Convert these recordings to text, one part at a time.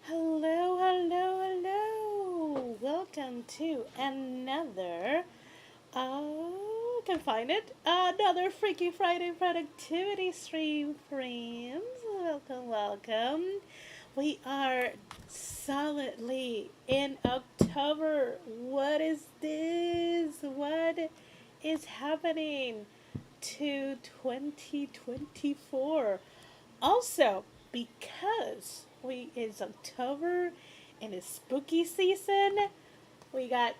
Hello, hello, hello. Welcome to another, can find it, another Freaky Friday productivity stream, friends. Welcome, welcome. We are solidly in October. What is this? What is happening to 2024? Also, because we it's October and it's spooky season, we got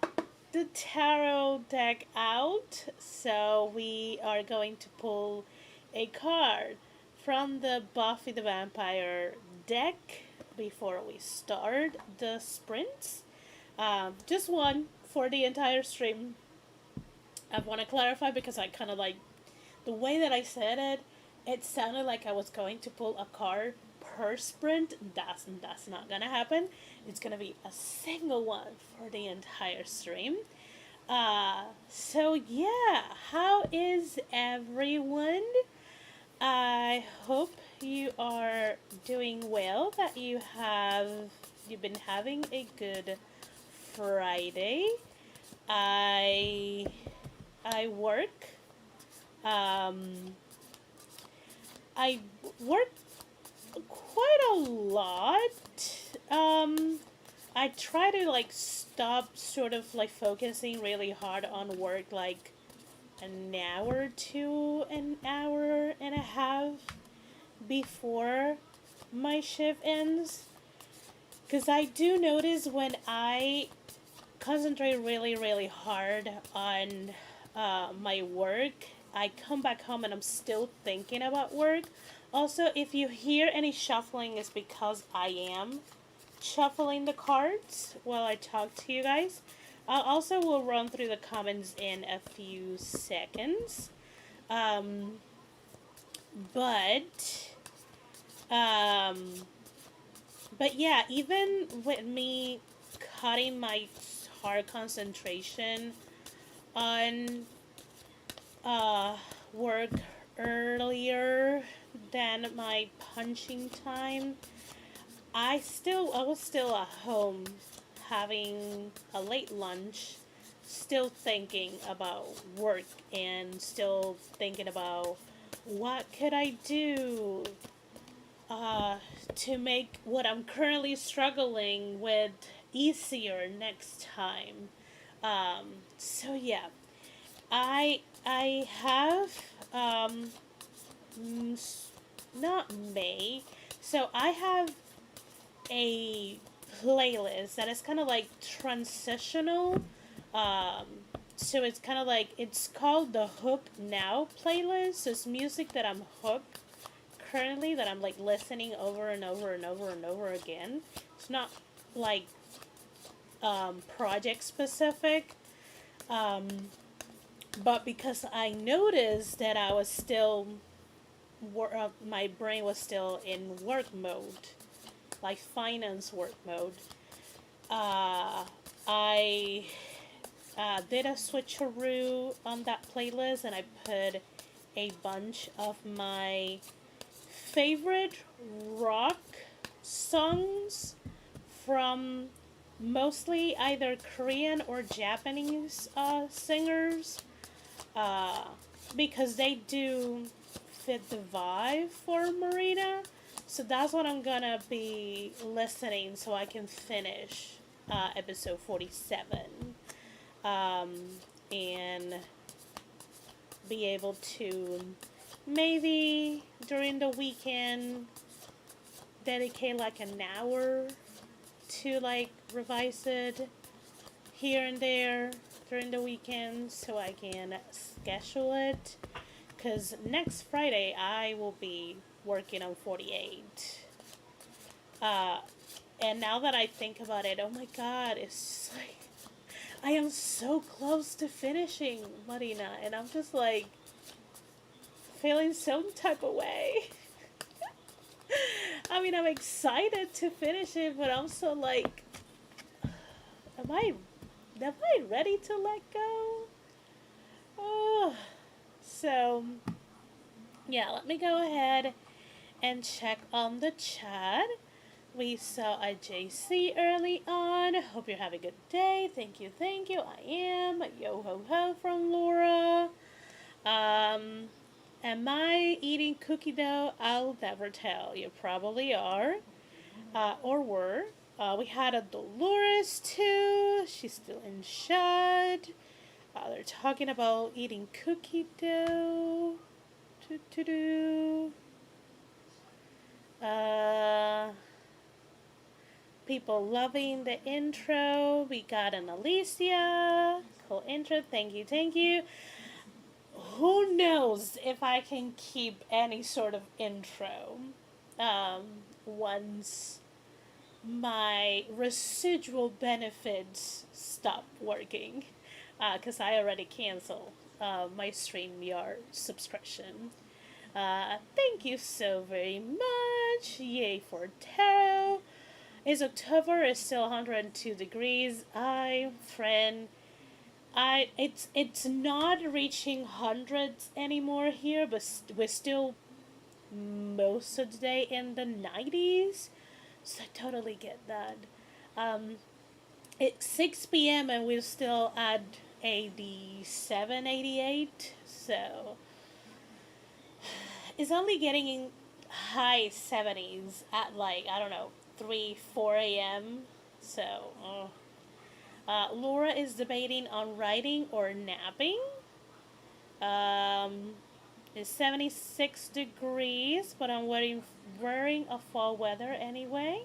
the tarot deck out. So we are going to pull a card from the Buffy the Vampire deck before we start the sprints. Just one for the entire stream. I want to clarify because I kind of like the way that I said it, it sounded like I was going to pull a card per sprint. That's not gonna happen. It's gonna be a single one for the entire stream. So yeah, how is everyone? I hope you are doing well. That you've been having a good Friday. I I work. Um, I work quite a lot. I try to like stop sort of like focusing really hard on work like an hour to an hour and a half before my shift ends. Because I do notice when I concentrate really, really hard on my work, I come back home and I'm still thinking about work. Also, if you hear any shuffling, it's because I am shuffling the cards while I talk to you guys. I also will run through the comments in a few seconds. Um, but, um, but yeah, even with me cutting my hard concentration on work earlier than my punching time, I was still at home having a late lunch, still thinking about work and still thinking about what could I do to make what I'm currently struggling with easier next time. So yeah, I have mm, not May. So I have a playlist that is kind of like transitional. Um, so it's kind of like it's called the Hook Now playlist. So it's music that I'm hooked currently that I'm like listening over and over and over and over again. It's not like project specific. Um, but because I noticed that I was still my brain was still in work mode, like finance work mode. Uh, I did a switcheroo on that playlist and I put a bunch of my favorite rock songs from mostly either Korean or Japanese singers uh, because they do fit the vibe for Marina. So that's what I'm gonna be listening so I can finish episode 47, um, and be able to maybe during the weekend dedicate like an hour to like revise it here and there during the weekend so I can schedule it. Because next Friday I will be working on 48. Uh, and now that I think about it, oh my god, it's like I am so close to finishing Marina, and I'm just like feeling some type of way. I mean, I'm excited to finish it, but I'm so like, am I, am I ready to let go? Oh, so yeah, let me go ahead and check on the chat. We saw a JC early on. Hope you're having a good day. Thank you, thank you. I am. Yo ho ho from Laura. Um, am I eating cookie dough? I'll never tell. You probably are, or were. We had a Dolores too. She's still in shut. They're talking about eating cookie dough. Do. Uh, People loving the intro. We got an Alicia. Cool intro. Thank you, thank you. Who knows if I can keep any sort of intro um, once my residual benefits stop working. Because I already canceled my StreamYard subscription. Thank you so very much. Yay for tarot. Is October is still 102 degrees. Friend, it's not reaching hundreds anymore here, but we're still most of the day in the 90s. So I totally get that. Um, it's 6 p.m. and we're still at 87, 88. So it's only getting in high 70s at like, I don't know, 3, 4 a.m. So, Laura is debating on writing or napping. It's 76 degrees, but I'm wearing a fall weather anyway.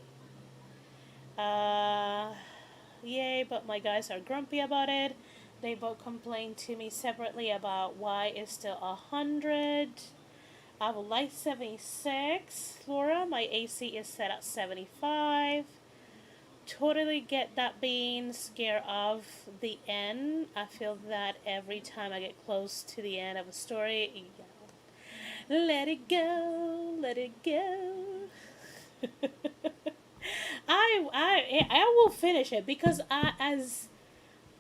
Yay, but my guys are grumpy about it. They both complained to me separately about why it's still 100. I would like 76. Laura, my AC is set at 75. Totally get that being scared of the end. I feel that every time I get close to the end of a story, let it go, let it go. I will finish it because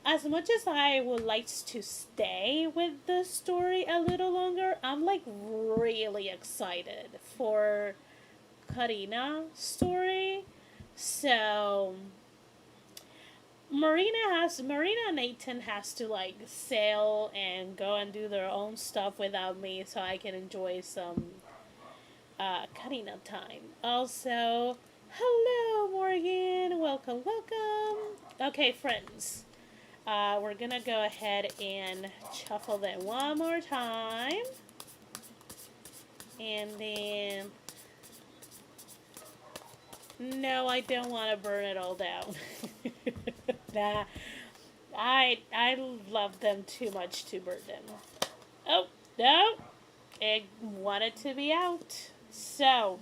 as much as I would like to stay with the story a little longer, I'm like really excited for Karina's story. So Marina and Nathan has to like sail and go and do their own stuff without me, so I can enjoy some Karina time. Also, hello Morgan, welcome, welcome. Okay, friends, we're gonna go ahead and shuffle them one more time, and then no, I don't want to burn it all down. Nah, I love them too much to burn them. Oh no, it wanted to be out. So,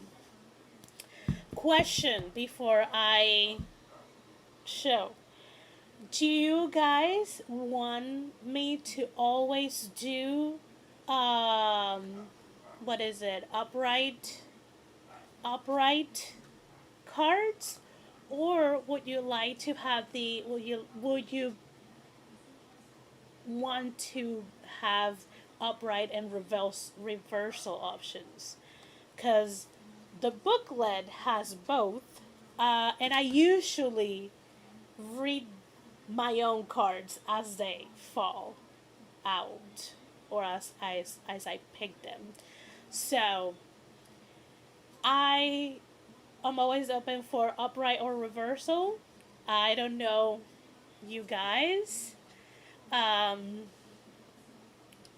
question before I show: do you guys want me to always do what is it, upright cards, or would you like to have the would you want to have upright and reversal options? Because the booklet has both, and I usually read my own cards as they fall out, or as I pick them. So I am always open for upright or reversal. I don't know you guys. Um,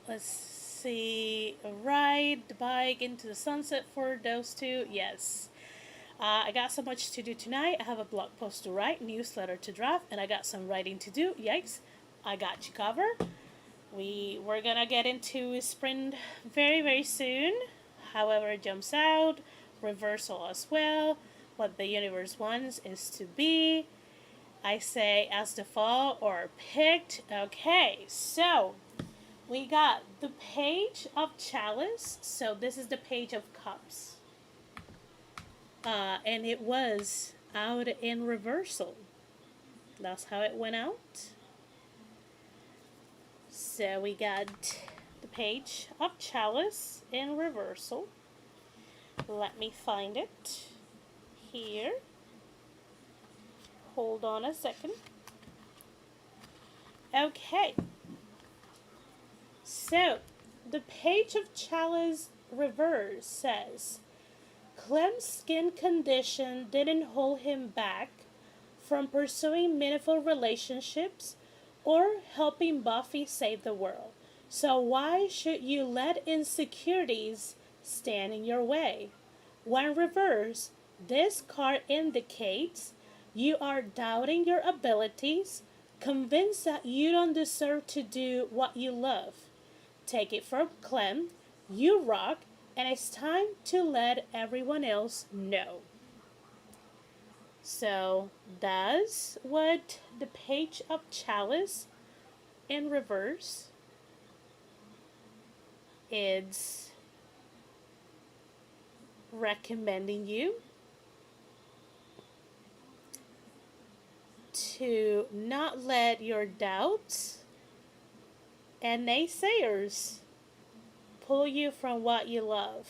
let's see. Ride the bike into the sunset for those two. Yes. I got so much to do tonight. I have a blog post to write, newsletter to draft, and I got some writing to do. Yikes. I got you covered. We're gonna get into sprint very very soon. However, it jumps out, reversal as well. What the universe wants is to be. I say as the fall or picked. Okay, so we got the page of chalice. So this is the page of cups. And it was out in reversal. That's how it went out. So we got the page of chalice in reversal. Let me find it here. Hold on a second. Okay. So the page of chalice reverse says Clem's skin condition didn't hold him back from pursuing meaningful relationships or helping Buffy save the world. So why should you let insecurities stand in your way? When reversed, this card indicates you are doubting your abilities, convinced that you don't deserve to do what you love. Take it from Clem, you rock, and it's time to let everyone else know. So that's what the page of chalice in reverse is recommending you to not let your doubts and naysayers pull you from what you love.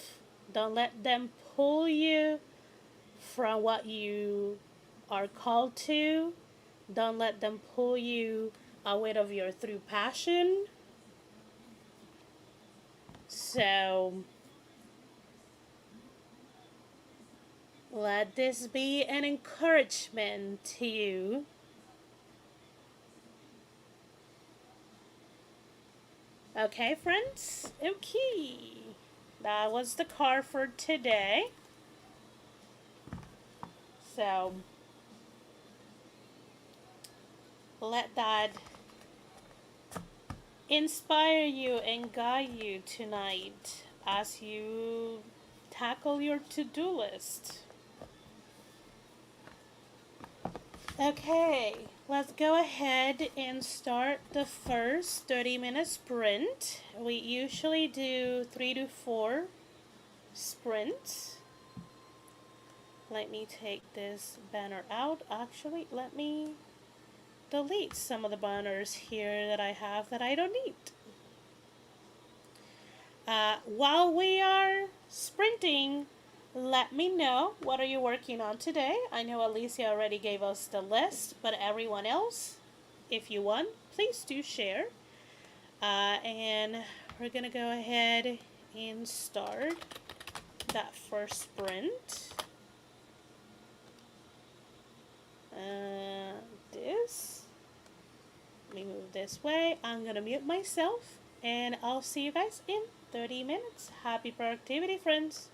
Don't let them pull you from what you are called to. Don't let them pull you out of your true passion. So let this be an encouragement to you. Okay, friends? Okay. That was the card for today. So let that inspire you and guide you tonight as you tackle your to-do list. Okay, let's go ahead and start the first 30-minute sprint. We usually do 3 to 4 sprints. Let me take this banner out. Actually, let me delete some of the banners here that I have that I don't need. While we are sprinting, let me know what are you working on today. I know Alicia already gave us the list, but everyone else, if you want, please do share. And we're gonna go ahead and start that first sprint. This. Let me move this way. I'm gonna mute myself, and I'll see you guys in 30 minutes. Happy productivity, friends.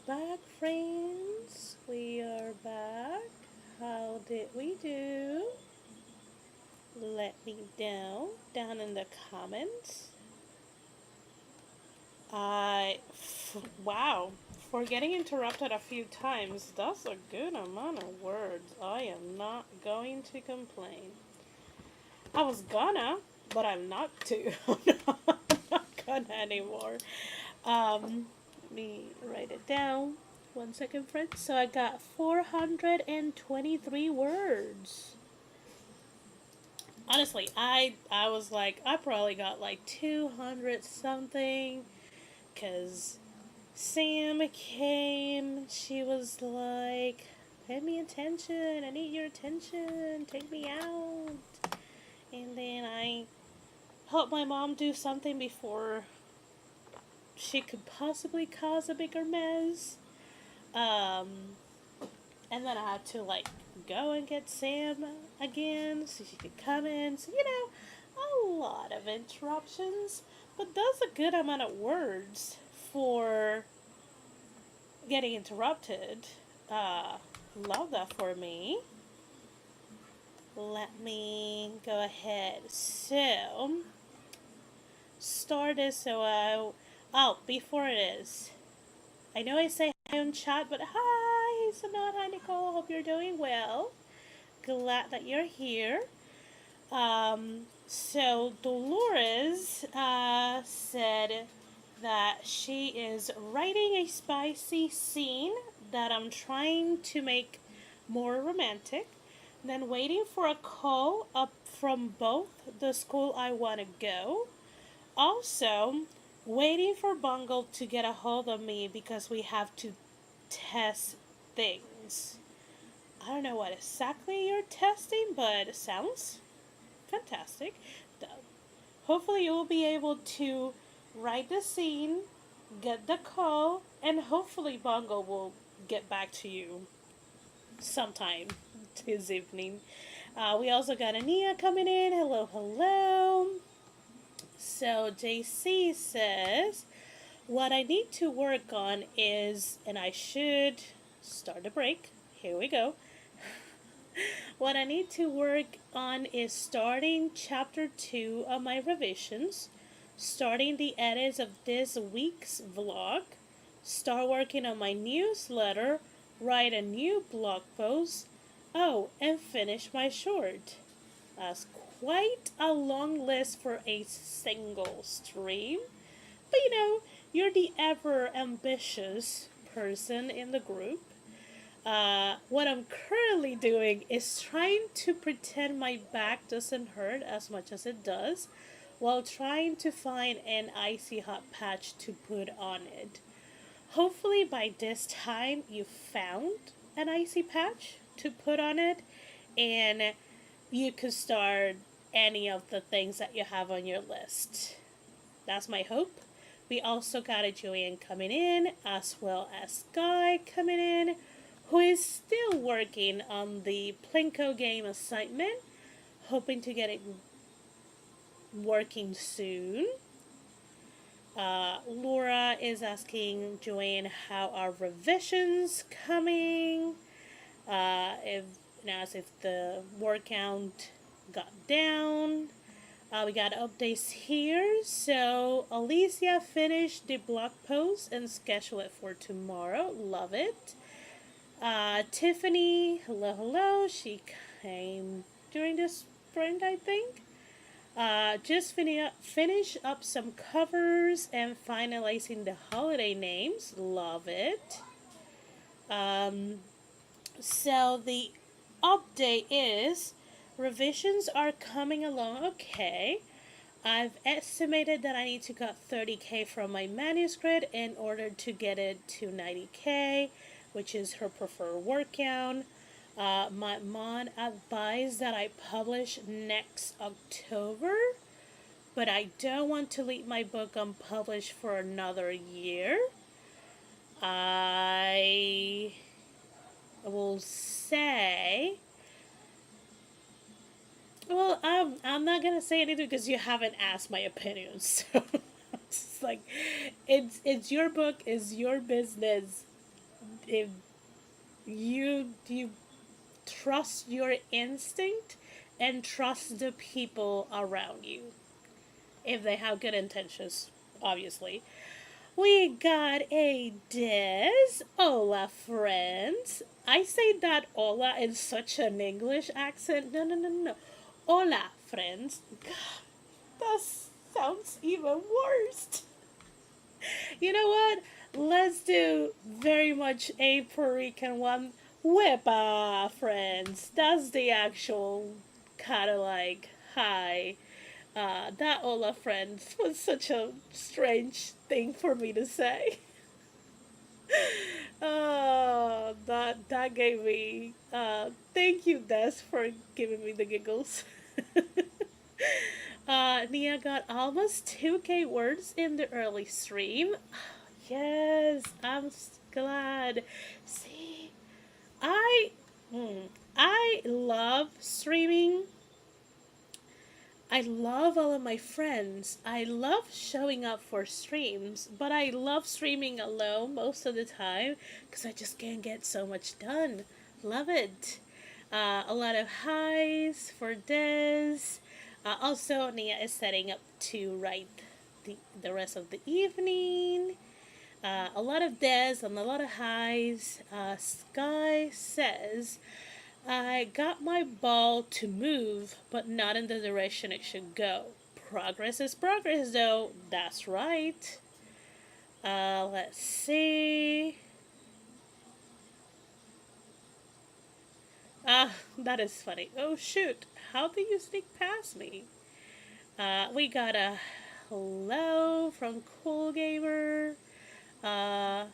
back, friends. We are back. How did we do? Let me know down in the comments. Wow, for getting interrupted a few times, that's a good amount of words. I am not going to complain. I was gonna, but I'm not to. I'm not gonna anymore. Let me write it down. 1 second, friends. So I got 423 words. Honestly, I was like, I probably got like 200 something, because Sam came. She was like, pay me attention. I need your attention. Take me out. And then I helped my mom do something before she could possibly cause a bigger mess. Um, and then I had to like go and get Sam again so she could come in. So, a lot of interruptions. But that's a good amount of words for getting interrupted. Love that for me. Let me go ahead. So, start this before it is. I know I say hi on chat, but hi, Sanat, hi, Nicole. Hope you're doing well. Glad that you're here. So Dolores said that she is writing a spicy scene that I'm trying to make more romantic, then waiting for a call up from both the school I want to go. Also, waiting for Bungle to get a hold of me because we have to test things. I don't know what exactly you're testing, but it sounds fantastic. Hopefully, you will be able to write the scene, get the call, and hopefully, Bungle will get back to you sometime this evening. We also got Ania coming in. Hello, hello. So, JC says, what I need to work on is, and I should start a break. Here we go. What I need to work on is starting chapter 2 of my revisions, starting the edits of this week's vlog, start working on my newsletter, write a new blog post, and finish my short. That's quite a long list for a single stream. But you're the ever ambitious person in the group. What I'm currently doing is trying to pretend my back doesn't hurt as much as it does, while trying to find an icy hot patch to put on it. Hopefully, by this time, you found an icy patch to put on it, and you could start any of the things that you have on your list. That's my hope. We also got a Joanne coming in, as well as Guy coming in, who is still working on the Plinko game assignment, hoping to get it working soon. Laura is asking Joanne how are revisions coming. If if the word count got down. We got updates here. So Alicia finished the blog post and scheduled it for tomorrow. Love it. Tiffany, hello, hello. She came during the sprint, I think. Just finish up some covers and finalizing the holiday names. Love it. So the update is revisions are coming along okay. I've estimated that I need to cut 30K from my manuscript in order to get it to 90K, which is her preferred word count. My mom advised that I publish next October, but I don't want to leave my book unpublished for another year. I will say, well, I'm not gonna say anything because you haven't asked my opinion. So it's like, it's your book, it's your business. if you trust your instinct and trust the people around you if they have good intentions, obviously. We got a Des. Hola, friends. I say that hola in such an English accent. No, no, no, no. Hola, friends. God, that sounds even worse. You know what? Let's do very much a Puerto Rican one. Wepa, friends. That's the actual kind of like hi. That hola, friends was such a strange thing for me to say. That gave me. Thank you, Des, for giving me the giggles. Nia got almost 2K words in the early stream. Yes, glad. See, I, I love streaming. I love all of my friends. I love showing up for streams, but I love streaming alone most of the time because I just can't get so much done. Love it. A lot of highs for Des. Also, Nia is setting up to write the rest of the evening. A lot of Des and a lot of highs. Sky says, I got my ball to move, but not in the direction it should go. Progress is progress, though. That's right. Let's see. That is funny. Oh, shoot. How did you sneak past me? We got a hello from Cool Gamer. Uh,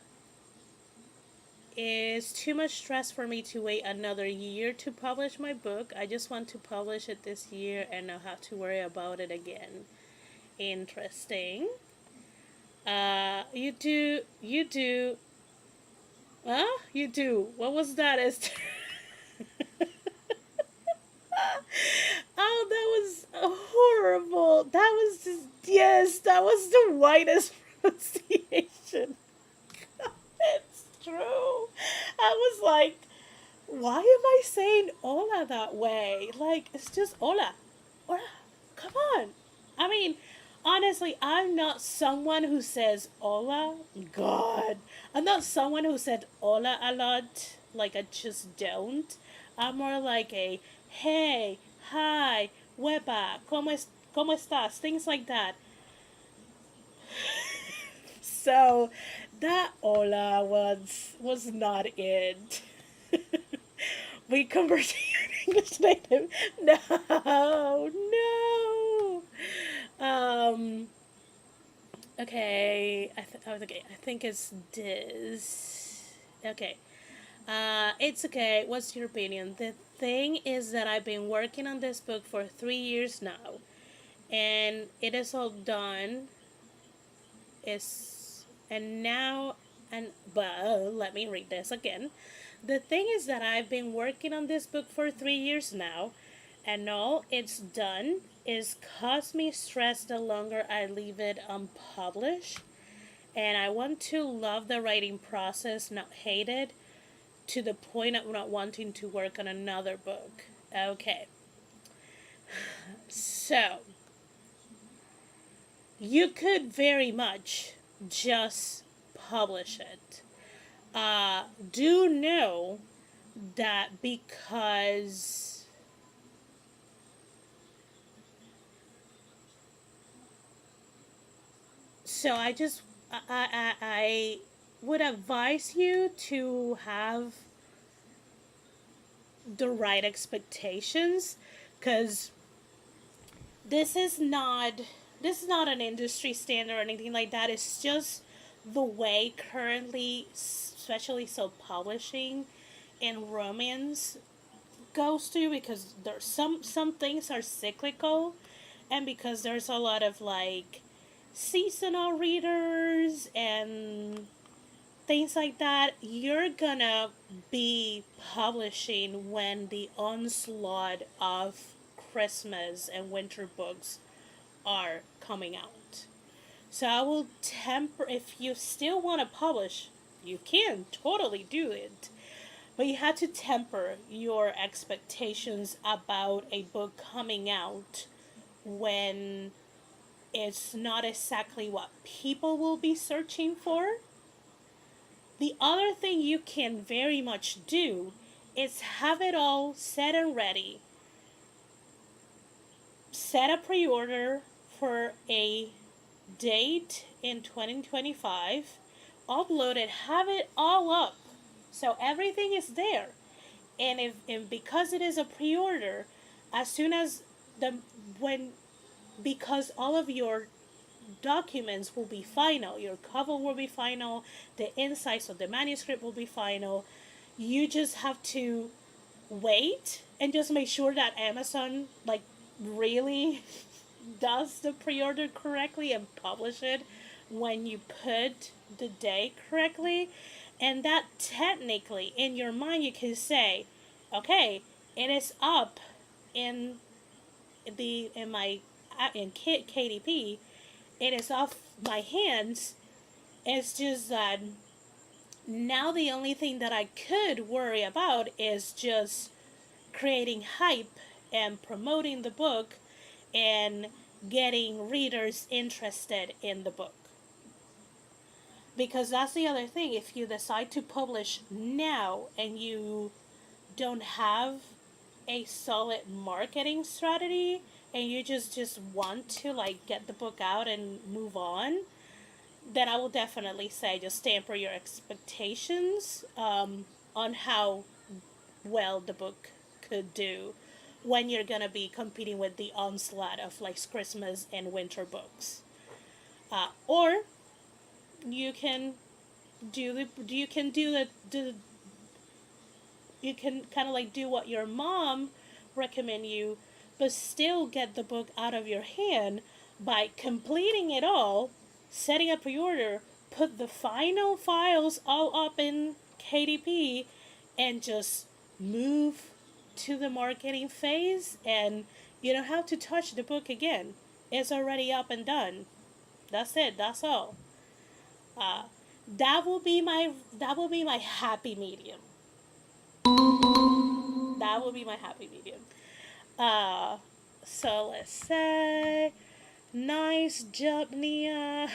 it's too much stress for me to wait another year to publish my book. I just want to publish it this year and not have to worry about it again. Interesting. You do. Huh? You do. What was that, Esther? Oh, that was horrible. That was just, yes, that was the whitest pronunciation. It's true. I was like, why am I saying hola that way? Like, it's just hola. Hola. Come on. I mean, honestly, I'm not someone who says hola. God. I'm not someone who said hola a lot. Like, I just don't. I'm more like a hey, hi, wepa, ¿cómo estás? Things like that. So, that hola was not it. We convert to English native. No, no. Um. Okay. Okay. I think it's this. Okay. It's okay. What's your opinion? The thing is that I've been working on this book for 3 years now, and it is all done. Is and now and but let me read this again. The thing is that I've been working on this book for 3 years now, and all it's done is cause me stress the longer I leave it unpublished. And I want to love the writing process, not hate it, to the point of not wanting to work on another book. Okay. So, you could very much just publish it. Do know that because so I would advise you to have the right expectations because this is not this is not an industry standard or anything like that. It's just the way currently, especially self publishing and romance goes to, because there's some things are cyclical, and because there's a lot of like seasonal readers and things like that, you're gonna be publishing when the onslaught of Christmas and winter books are coming out. So I will temper, if you still want to publish, You can totally do it. But you have to temper your expectations about a book coming out when it's not exactly what people will be searching for. The other thing you can very much do is have it all set and ready. Set a pre order for a date in 2025. Upload it, have it all up. So everything is there. And because it is a pre order, as soon as the when because all of your documents will be final. Your cover will be final. The insides of the manuscript will be final. You just have to wait and just make sure that Amazon like really does the pre-order correctly and publish it when you put the day correctly. And that technically in your mind you can say, okay, it is up in the in my in KDP, it is off my hands. It's just that now the only thing that I could worry about is just creating hype and promoting the book and getting readers interested in the book. Because that's the other thing. If you decide to publish now and you don't have a solid marketing strategy and you just want to like get the book out and move on, then I will definitely say just temper your expectations on how well the book could do when you're gonna be competing with the onslaught of like Christmas and winter books. Or you can do you can kind of like do what your mom recommend you, but still get the book out of your hand by completing it all, setting a pre-order, put the final files all up in KDP, and just move to the marketing phase, and you don't have to touch the book again. It's already up and done. That's it. That's all. Uh, that will be my happy medium. That will be my happy medium. Uh, so let's say, nice job, Nia.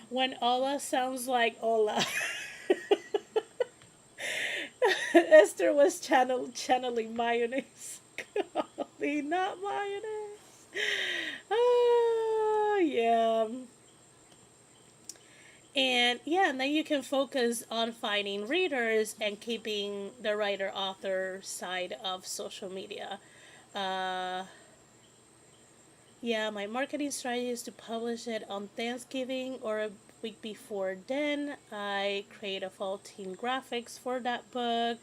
When Ola sounds like Ola. Esther was channeling mayonnaise. Golly, not mayonnaise. Oh, yeah. And yeah, and then you can focus on finding readers and keeping the writer author side of social media. Uh, yeah, my marketing strategy is to publish it on Thanksgiving or a week before then. I create a fall theme graphics for that book.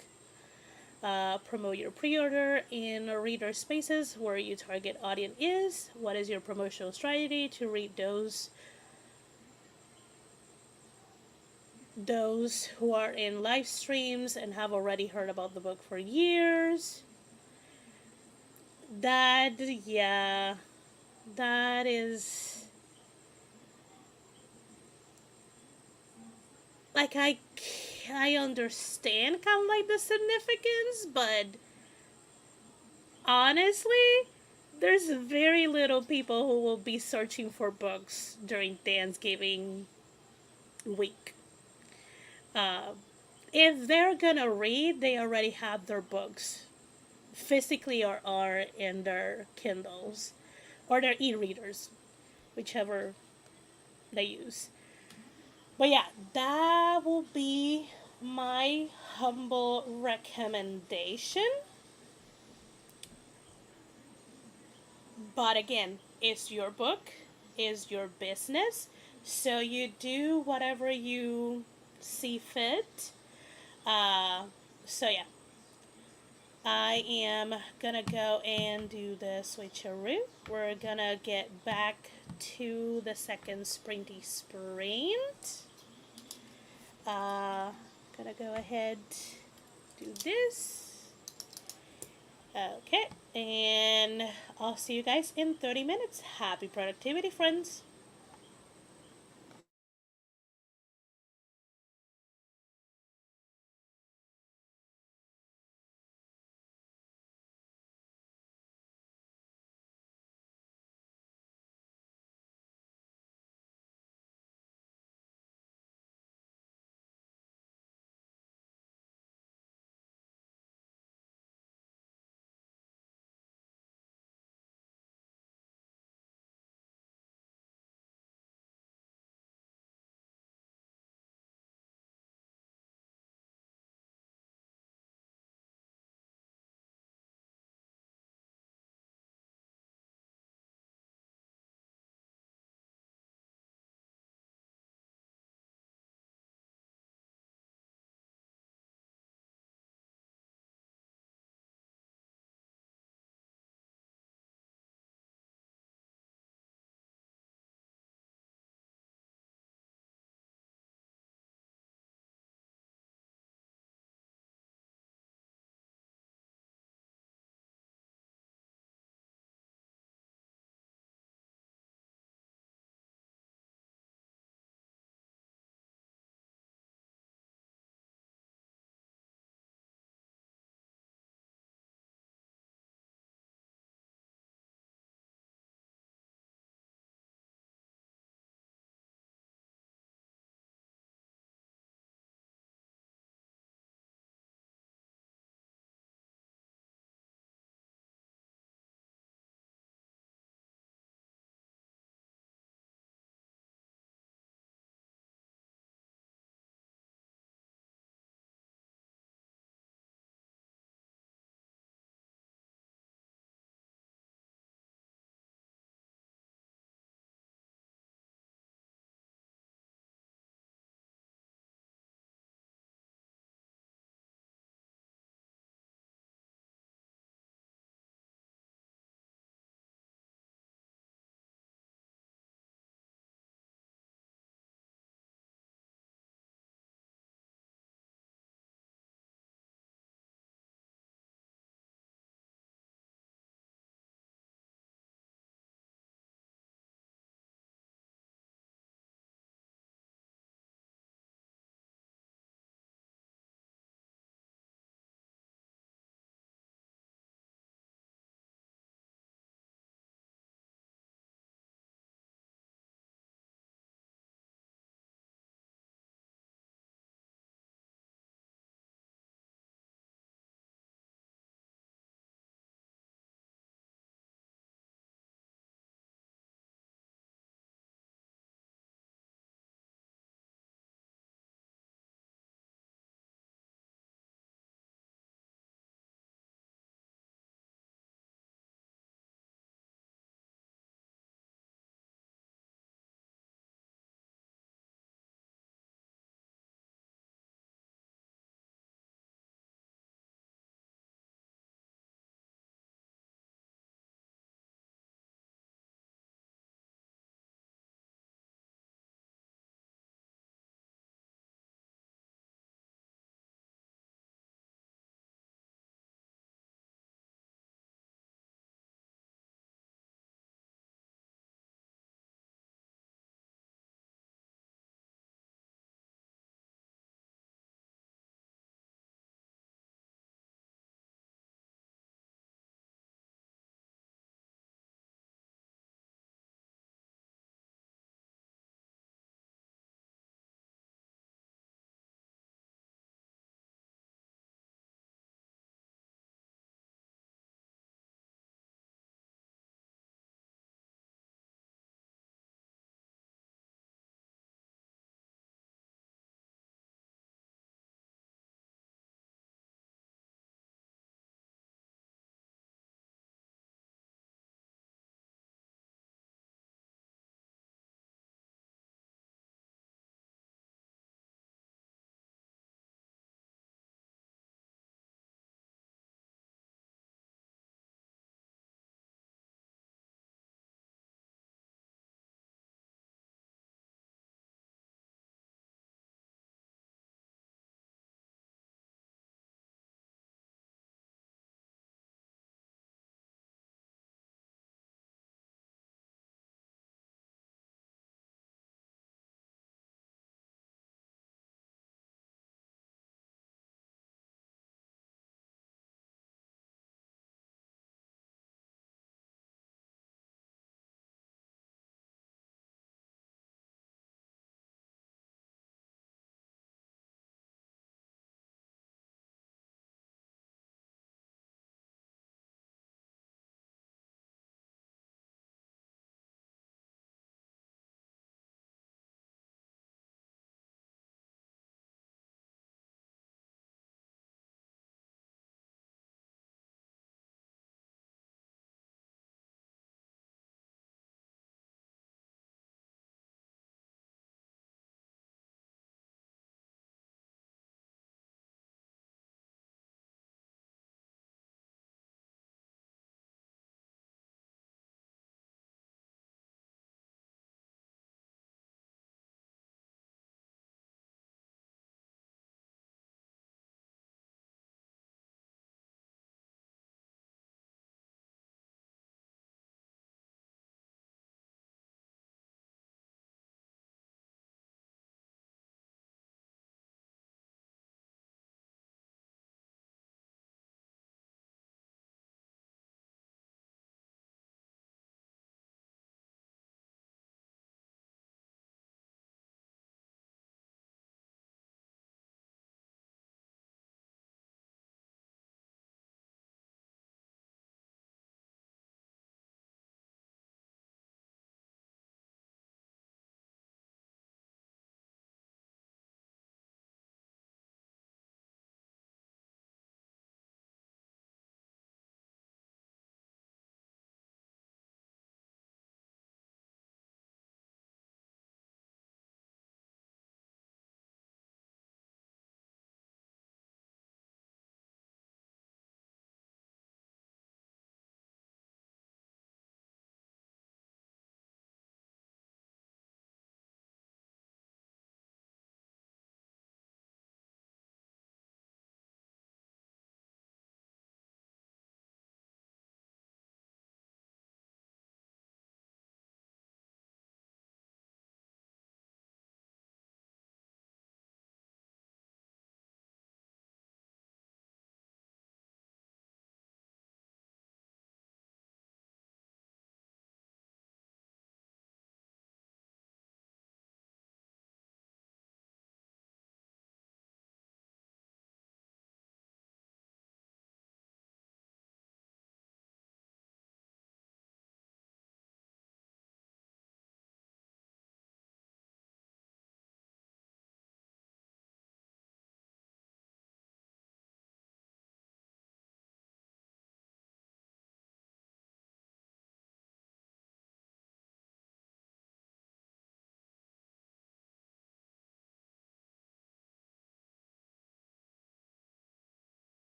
Promote your pre-order in reader spaces where your target audience is. What is your promotional strategy to read those who are in live streams and have already heard about the book for years? That, yeah, that is like I understand kind of like the significance, but honestly, there's very little people who will be searching for books during Thanksgiving week. Uh, if they're gonna read, they already have their books physically or are in their Kindles or their e-readers, whichever they use. But yeah, that will be my humble recommendation. But again, it's your book, it's your business, so you do whatever you see fit. Uh, so yeah, I am gonna go and do the switcheroo. We're gonna get back to the second sprinty sprint. Gonna go ahead, do this. Okay, and I'll see you guys in 30 minutes. Happy productivity, friends.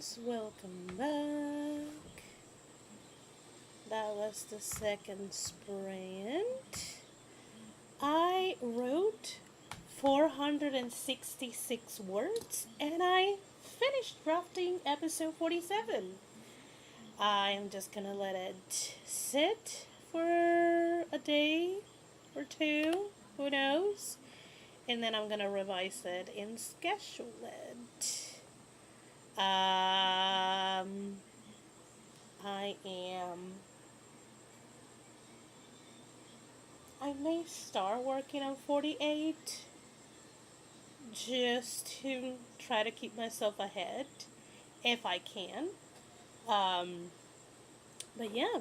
friends, welcome back. That was the second sprint. I wrote 466 words and I finished drafting episode 47. I am just gonna let it sit for a day or two, who knows? And then I'm gonna revise it and schedule it. I am. I may start working on 48 just to try to keep myself ahead if I can. Um, but yeah,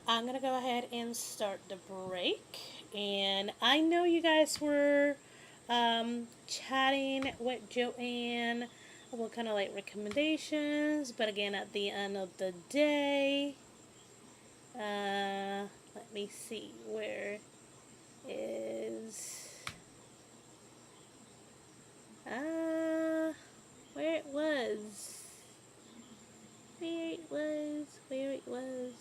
I'm gonna go ahead and start the break. And I know you guys were chatting with Joanne about kind of like recommendations, but again, at the end of the day, let me see where is where it was. Where it was.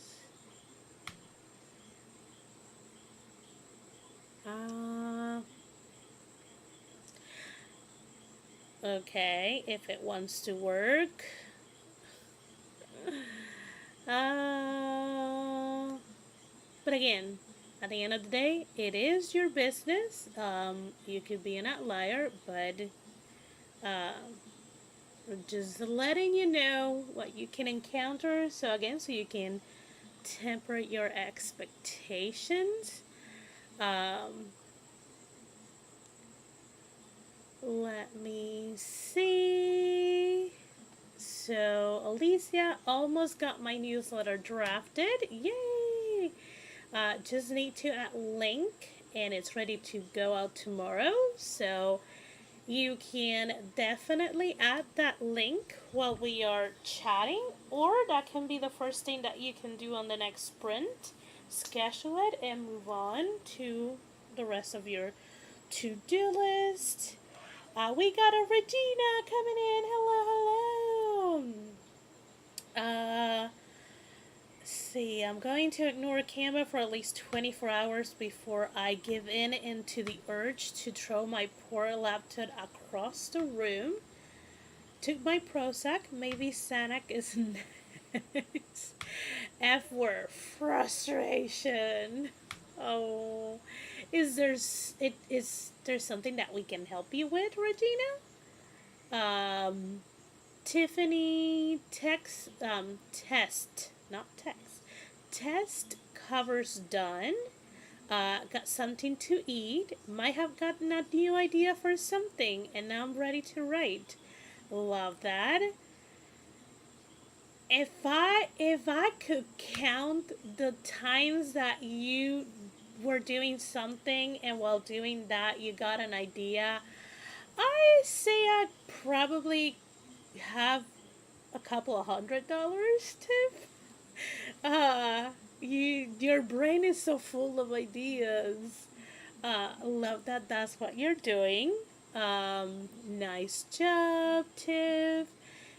Okay, if it wants to work. But again, at the end of the day, it is your business. You could be an outlier, but uh, just letting you know what you can encounter. So again, so you can temper your expectations. Let me see. So Alicia almost got my newsletter drafted. Yay! Just need to add link and it's ready to go out tomorrow. So you can definitely add that link while we are chatting, or that can be the first thing that you can do on the next sprint. Schedule it and move on to the rest of your to-do list. We got a Regina coming in. Hello, hello. See, I'm going to ignore Canva for at least 24 hours before I give in into the urge to throw my poor laptop across the room. Took my Prozac. Maybe Sanac is next. F word. Frustration. Oh, is there something that we can help you with, Regina? Tiffany test, not text. Test covers done. Got something to eat. Might have gotten a new idea for something, and now I'm ready to write. Love that. If I could count the times that you were doing something and while doing that you got an idea, I say I'd probably have a couple of $100 tip. Your brain is so full of ideas. Love that that's what you're doing. Nice job, Tiff.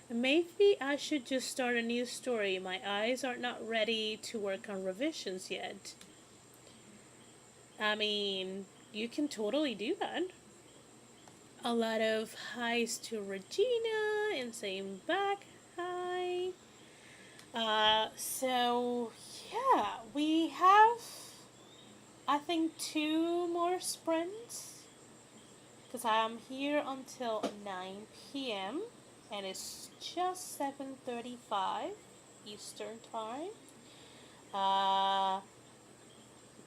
Maybe I should just start a new story. My eyes are not ready to work on revisions yet. I mean, you can totally do that. A lot of highs to Regina and saying back hi. So yeah, we have I think 2 more sprints because I'm here until 9 p.m. and it's just 7:35 Eastern time. Uh,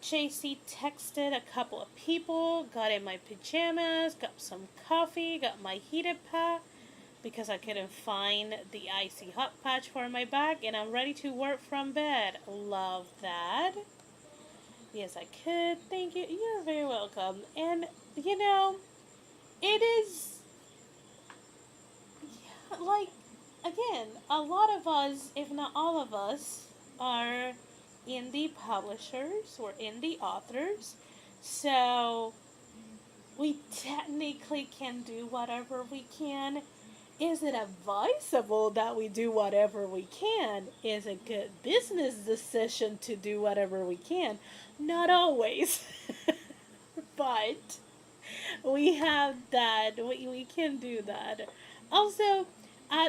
JC texted a couple of people, got in my pajamas, got some coffee, got my heated pad because I couldn't find the icy hot patch for my bag, and I'm ready to work from bed. Love that. Yes, I could. Thank you. You're very welcome. And, it is, yeah, like, again, a lot of us, if not all of us, are indie publishers or indie authors. So, we technically can do whatever we can. Is it advisable that we do whatever we can? Is a good business decision to do whatever we can? Not always. But we have that. We can do that. Also, uh,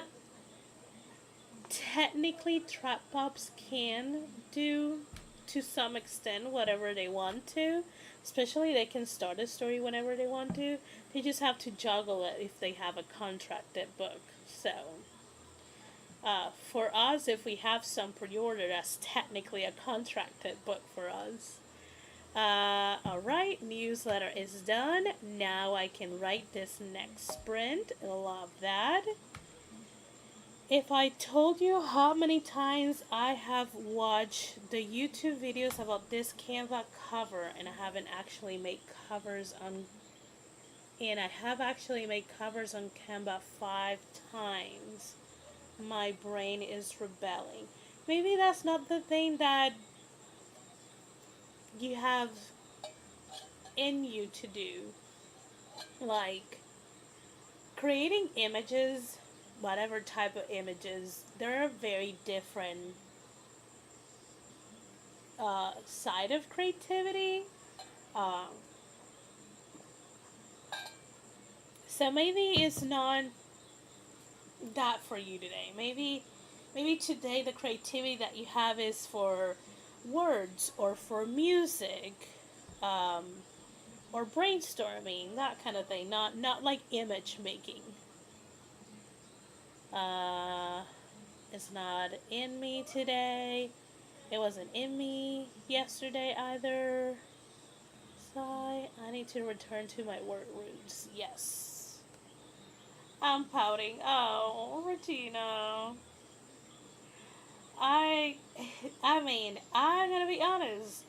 technically, trap pops can do to some extent whatever they want to. Especially, they can start a story whenever they want to. They just have to juggle it if they have a contracted book. So, for us, if we have some pre-order, that's technically a contracted book for us. Alright, newsletter is done. Now I can write this next sprint. Love that. If I told you how many times I have watched the YouTube videos about this Canva cover, and I haven't actually made covers on, and I have actually made covers on Canva 5 times, my brain is rebelling. Maybe that's not the thing that you have in you to do. Like, creating images, whatever type of images, there are very different side of creativity. Um, so maybe it's not that for you today. Maybe today the creativity that you have is for words or for music, um, or brainstorming, that kind of thing. Not like image making. Uh, it's not in me today. It wasn't in me yesterday either. So I need to return to my word roots. Yes. I'm pouting. Oh, Regina. I I mean, I'm gonna be honest.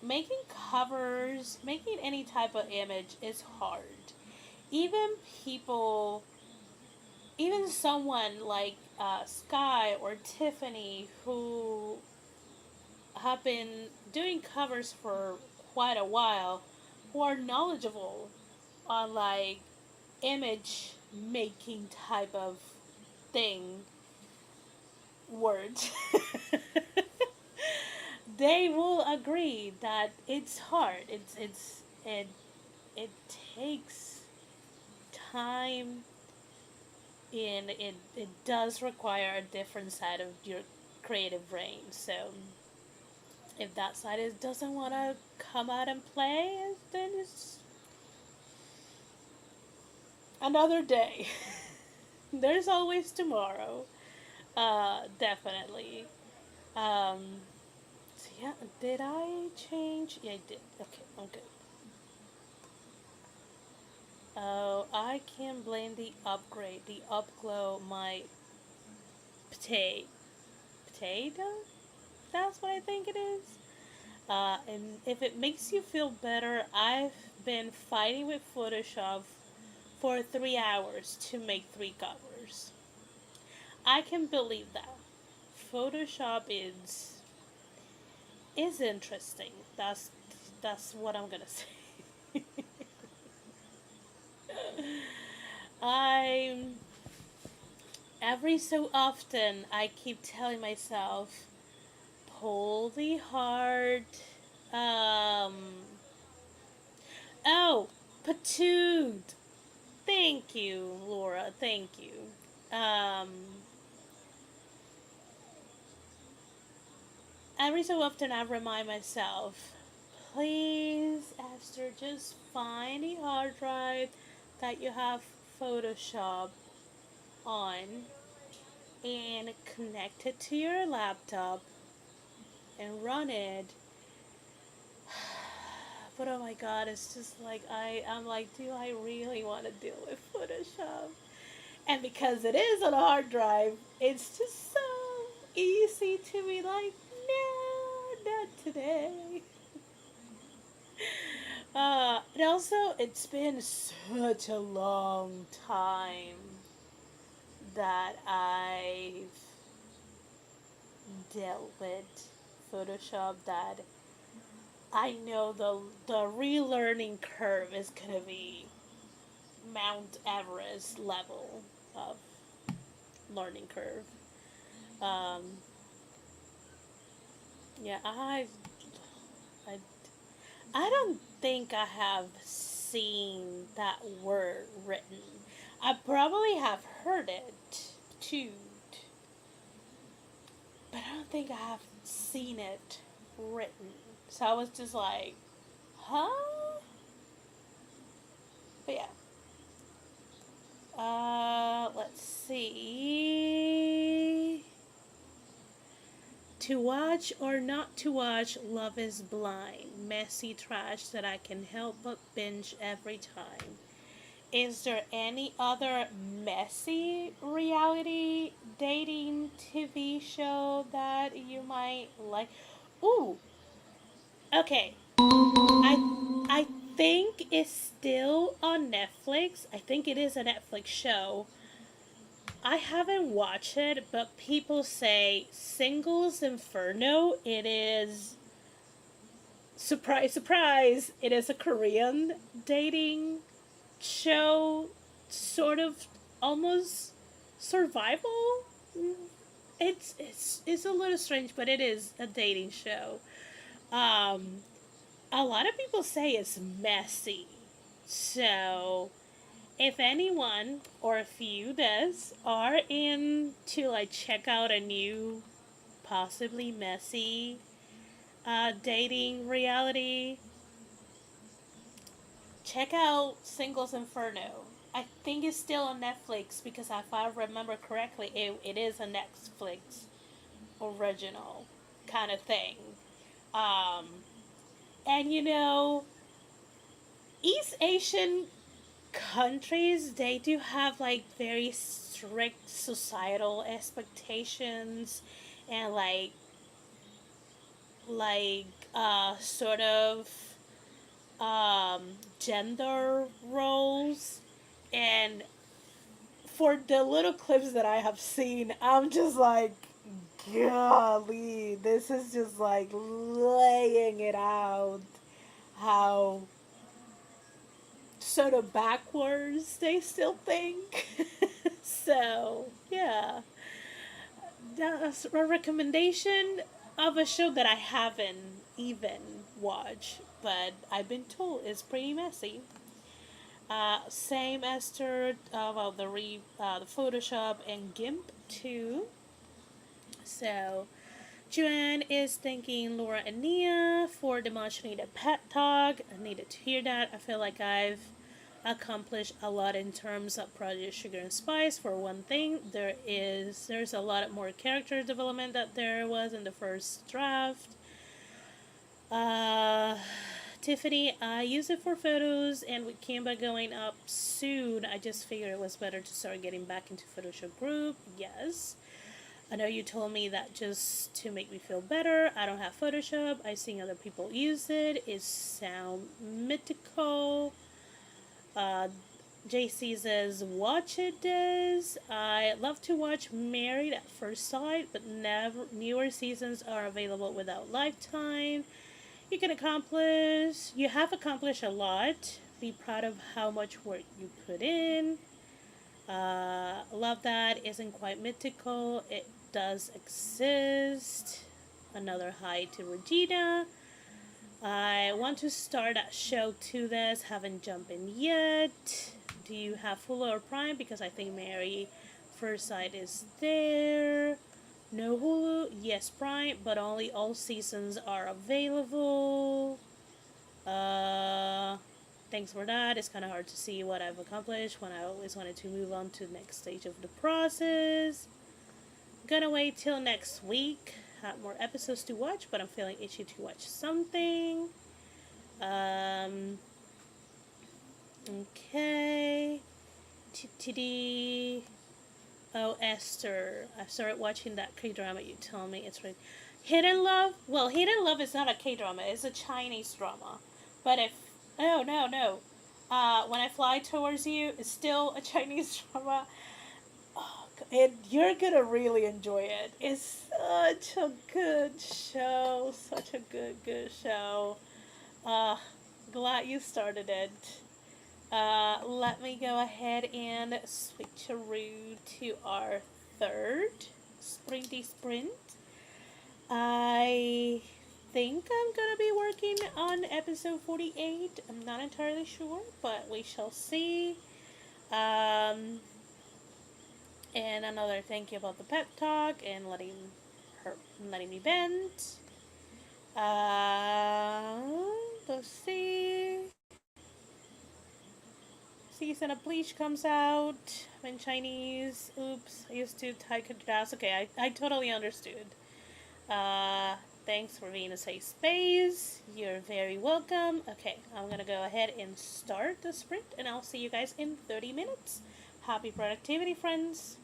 Making covers, making any type of image is hard. Even people, even someone like Sky or Tiffany who have been doing covers for quite a while, who are knowledgeable on like image making type of thing, words, they will agree that it's hard. It takes time, and it does require a different side of your creative brain. So if that side doesn't want to come out and play, then it's another day. There's always tomorrow. Definitely. Um, so yeah, did I change? Yeah, I did. Okay, I'm good. Oh, I can blame the upgrade, the upglow, my potato. Potato? That's what I think it is. And if it makes you feel better, I've been fighting with Photoshop for 3 hours to make 3 covers. I can believe that. Photoshop is interesting. That's what I'm gonna say. I'm every so often I keep telling myself, pull the heart. Um. Oh, Patoot. Thank you, Laura. Thank you. Every so often I remind myself, please, Esther, just find the hard drive that you have Photoshop on and connect it to your laptop and run it. But oh my god, it's just like I'm like, do I really want to deal with Photoshop? And because it is on a hard drive, it's just so easy to be like, no, not today. And also, it's been such a long time that I've dealt with Photoshop that I know the relearning curve is gonna be Mount Everest level. tough learning curve. Um, yeah, I, I don't think I have seen that word written. I probably have heard it too, but I don't think I have seen it written. So I was just like, huh? But yeah. Let's see. To watch or not to watch Love is Blind. Messy trash that I can help but binge every time. Is there any other messy reality dating TV show that you might like? Ooh, okay. I think it's still on Netflix. I think it is a Netflix show. I haven't watched it, but people say Singles Inferno. It is, surprise, surprise, it is a Korean dating show, sort of almost survival. It's a little strange, but it is a dating show. Um, a lot of people say it's messy. So if anyone or if you does are in to like check out a new, possibly messy dating reality, check out Singles Inferno. I think it's still on Netflix because if I remember correctly, it is a Netflix original kind of thing. Um, and East Asian countries, they do have like very strict societal expectations and like sort of gender roles. And for the little clips that I have seen, I'm just like, golly, this is just like laying it out how sort of backwards they still think. So, yeah. That's a recommendation of a show that I haven't even watched, but I've been told it's pretty messy. Same as the Photoshop and GIMP too. So Joanne is thanking Laura and Nia for the much needed pet talk. I needed to hear that. I feel like I've accomplished a lot in terms of Project Sugar and Spice. For one thing, there's a lot more character development that there was in the first draft. Uh, Tiffany, I use it for photos, and with Canva going up soon, I just figured it was better to start getting back into Photoshop group. Yes. I know you told me that just to make me feel better. I don't have Photoshop. I've seen other people use it. It sounds mythical. Uh, JC says, watch it, Des. I love to watch Married at First Sight, but newer seasons are available without Lifetime. You have accomplished a lot. Be proud of how much work you put in. Love that isn't quite mythical. It does exist. Another hi to Regina. I want to start that show to this. Haven't jumped in yet. Do you have Hulu or Prime? Because I think Mary First Sight is there. No Hulu? Yes, Prime, but only all seasons are available. Thanks for that. It's kind of hard to see what I've accomplished when I always wanted to move on to the next stage of the process. Gonna wait till next week. Have more episodes to watch, but I'm feeling itchy to watch something. Okay. TTD. Oh, Esther. I started watching that K drama you told me. It's really. Hidden Love? Well, Hidden Love is not a K drama, it's a Chinese drama. But if. Oh, no, no. When I Fly Towards You, it's still a Chinese drama. Oh, and you're gonna really enjoy it. It's such a good show. Such a good show. Uh, Glad you started it. Let me go ahead and switcheroo to our third sprinty sprint. I think I'm gonna be working on episode 48. I'm not entirely sure, but we shall see. Um, and another thank you about the pep talk and letting me vent. Uh, let's see. Season of Bleach comes out in Chinese. Oops, I used to type it fast. Okay, I totally understood. Uh, thanks for being a safe space. You're very welcome. Okay, I'm gonna go ahead and start the sprint, and I'll see you guys in 30 minutes. Happy productivity, friends.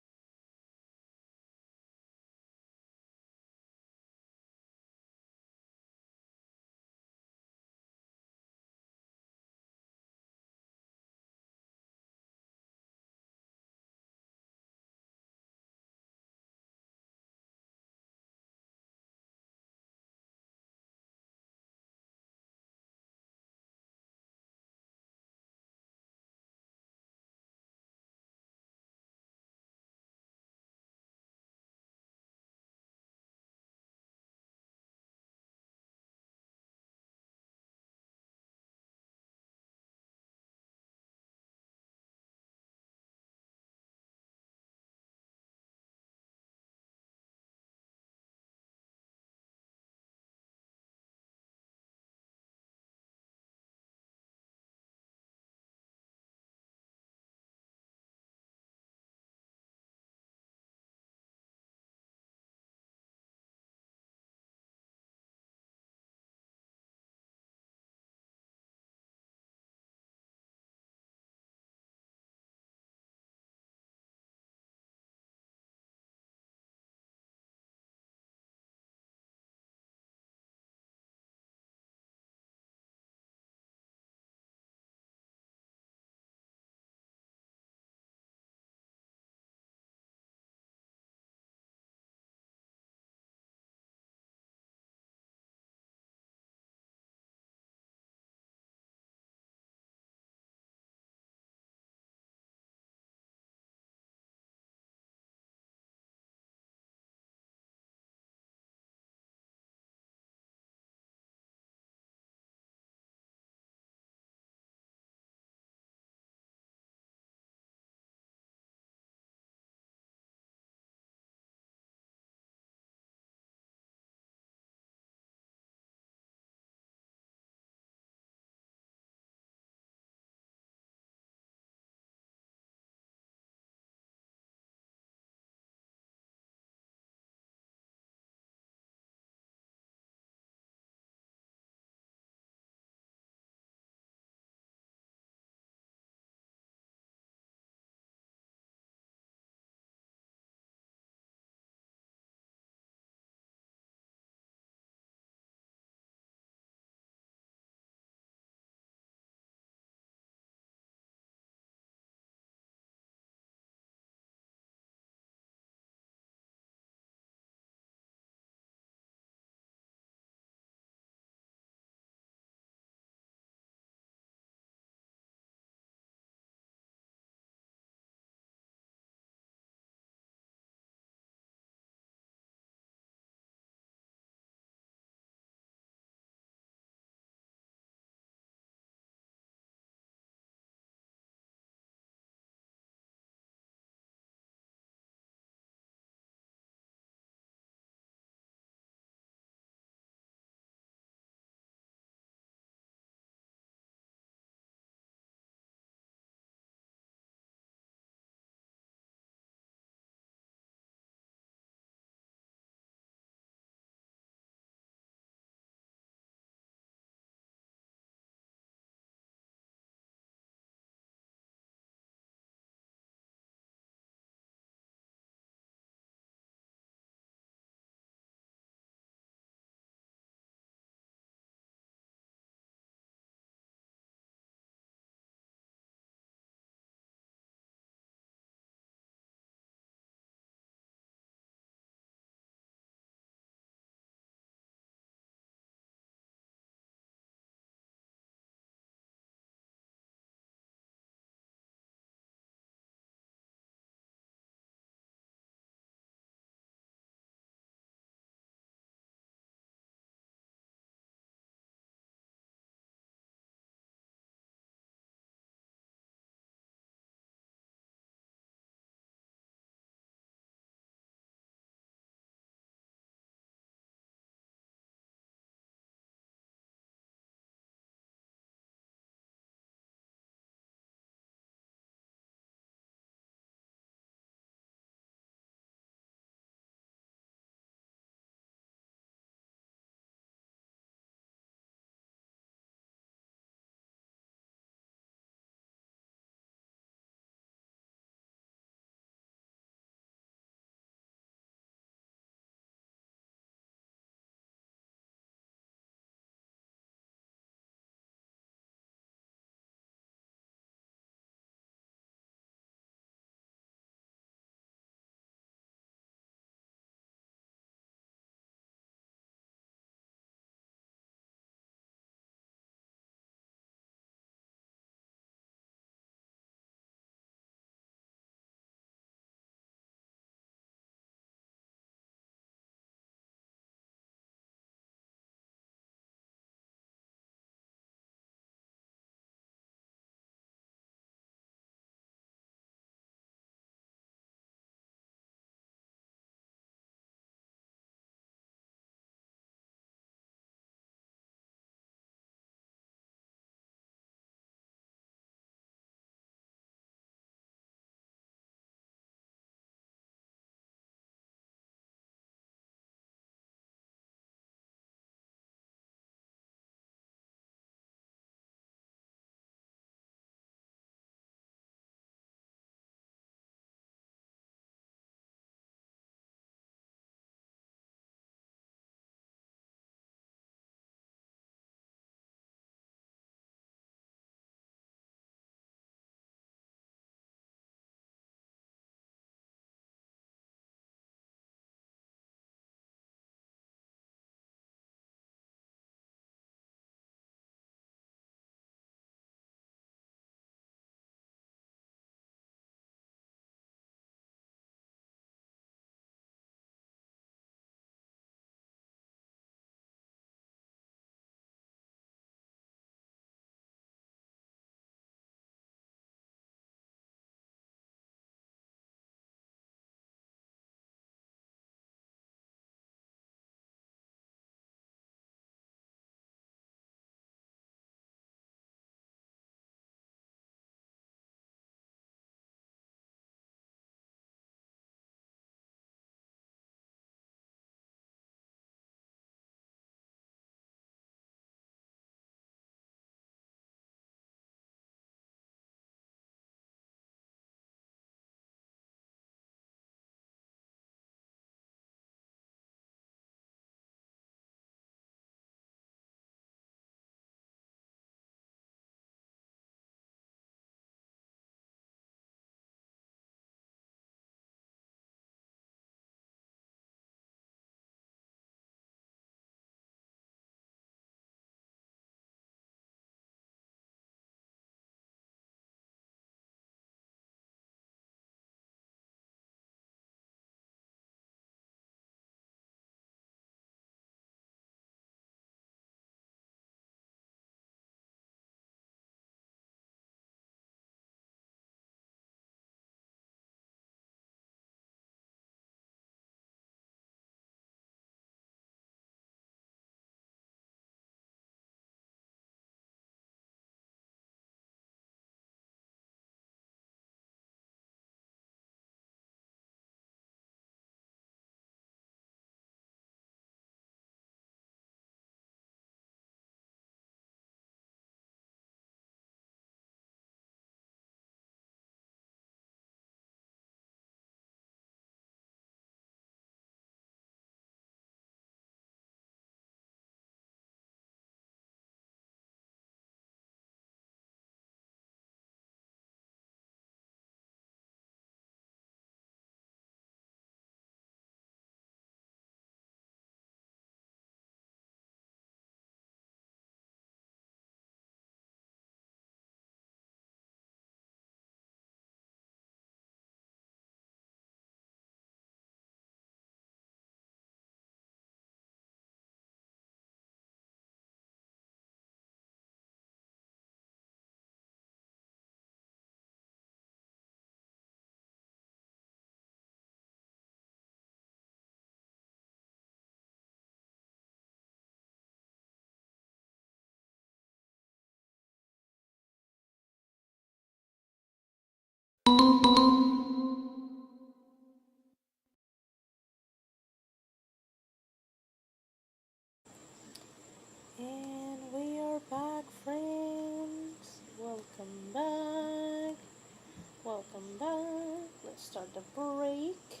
start the break.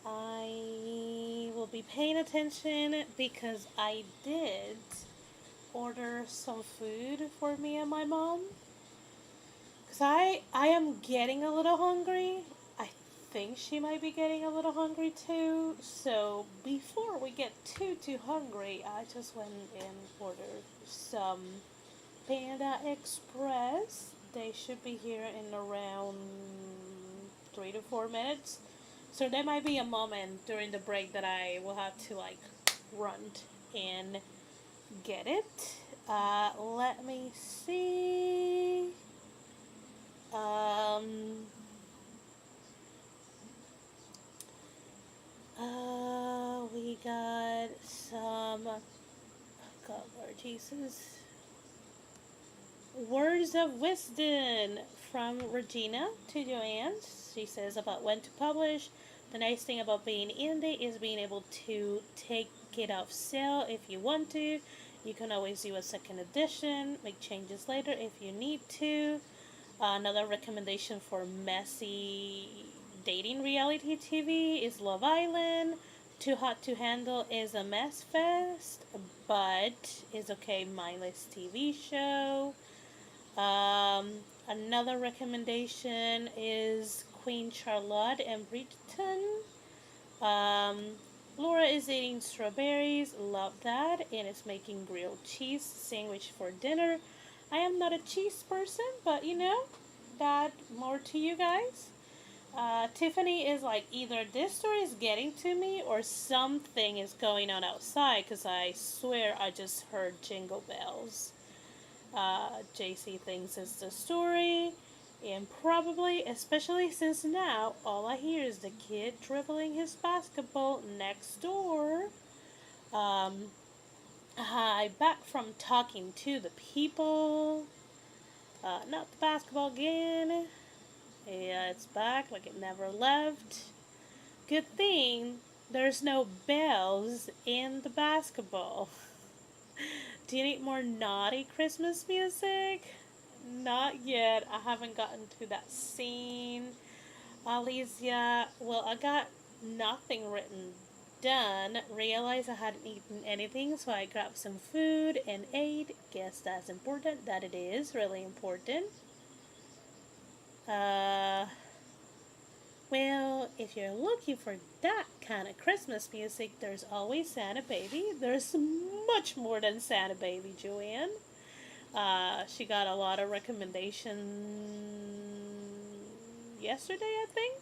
I will be paying attention because I did order some food for me and my mom. Cause I am getting a little hungry. I think she might be getting a little hungry too. So before we get too hungry, I just went and ordered some Panda Express. They should be here in around 3 to 4 minutes. So there might be a moment during the break that I will have to like run and get it. Let me see. Um, we got some. God, Lord Jesus. Words of wisdom from Regina to Joanne. She says about when to publish. The nice thing about being indie is being able to take it off sale if you want to. You can always do a second edition, make changes later if you need to. Another recommendation for messy dating reality TV is Love Island. Too Hot to Handle is a mess fest, but is okay mindless TV show. Another recommendation is Queen Charlotte and Bridgerton. Um, Laura is eating strawberries, love that, and is making grilled cheese sandwich for dinner. I am not a cheese person, but that more to you guys. Tiffany is like either this story is getting to me or something is going on outside because I swear I just heard jingle bells. JC thinks it's the story, and probably, especially since now, all I hear is the kid dribbling his basketball next door. Um, Hi, back from talking to the people. Not the basketball again. Yeah, it's back like it never left. Good thing there's no bells in the basketball. Do you need more naughty Christmas music? Not yet. I haven't gotten to that scene. Alicia, well, I got nothing written done. Realized I hadn't eaten anything, so I grabbed some food and ate. Guess that's important. That it is really important. Uh, well, if you're looking for that kind of Christmas music, there's always Santa Baby. There's much more than Santa Baby, Joanne. She got a lot of recommendations yesterday, I think.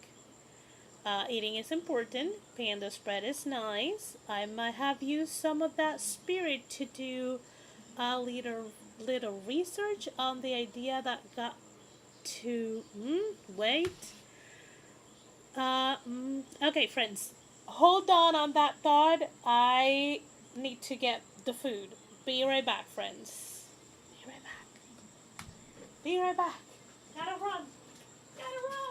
Eating is important. Panda spread is nice. I might have used some of that spirit to do a little research on the idea that got to. Wait. Okay, friends. Hold on that thought. I need to get the food. Be right back, friends. Be right back. Be right back. Gotta run. Gotta run.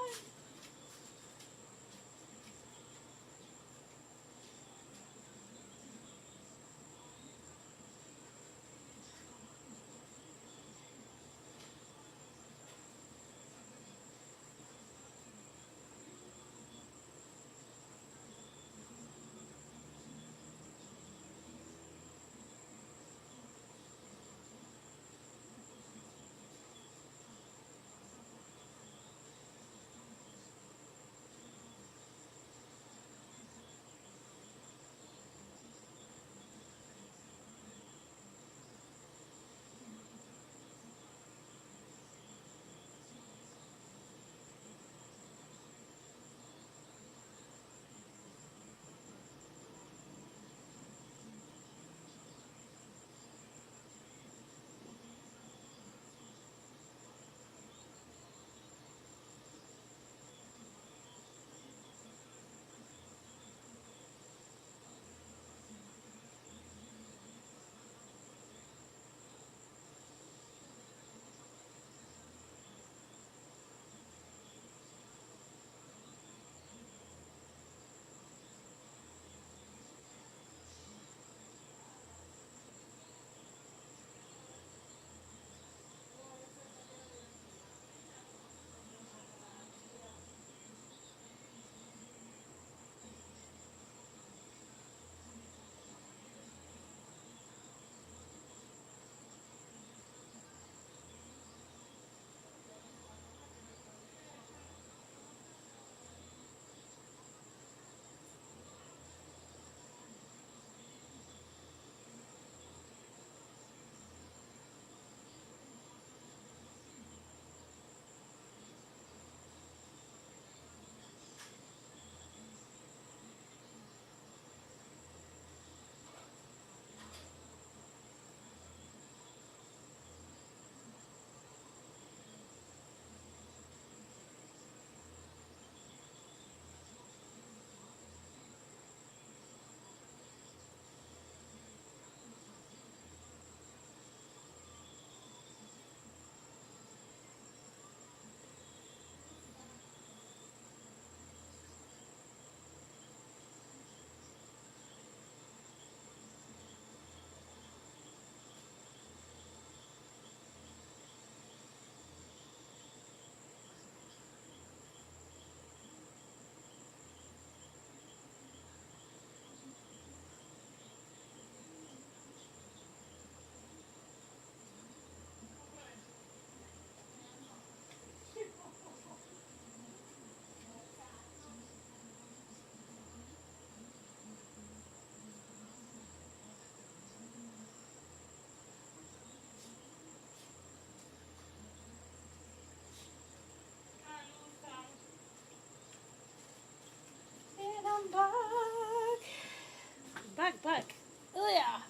back. Oh yeah.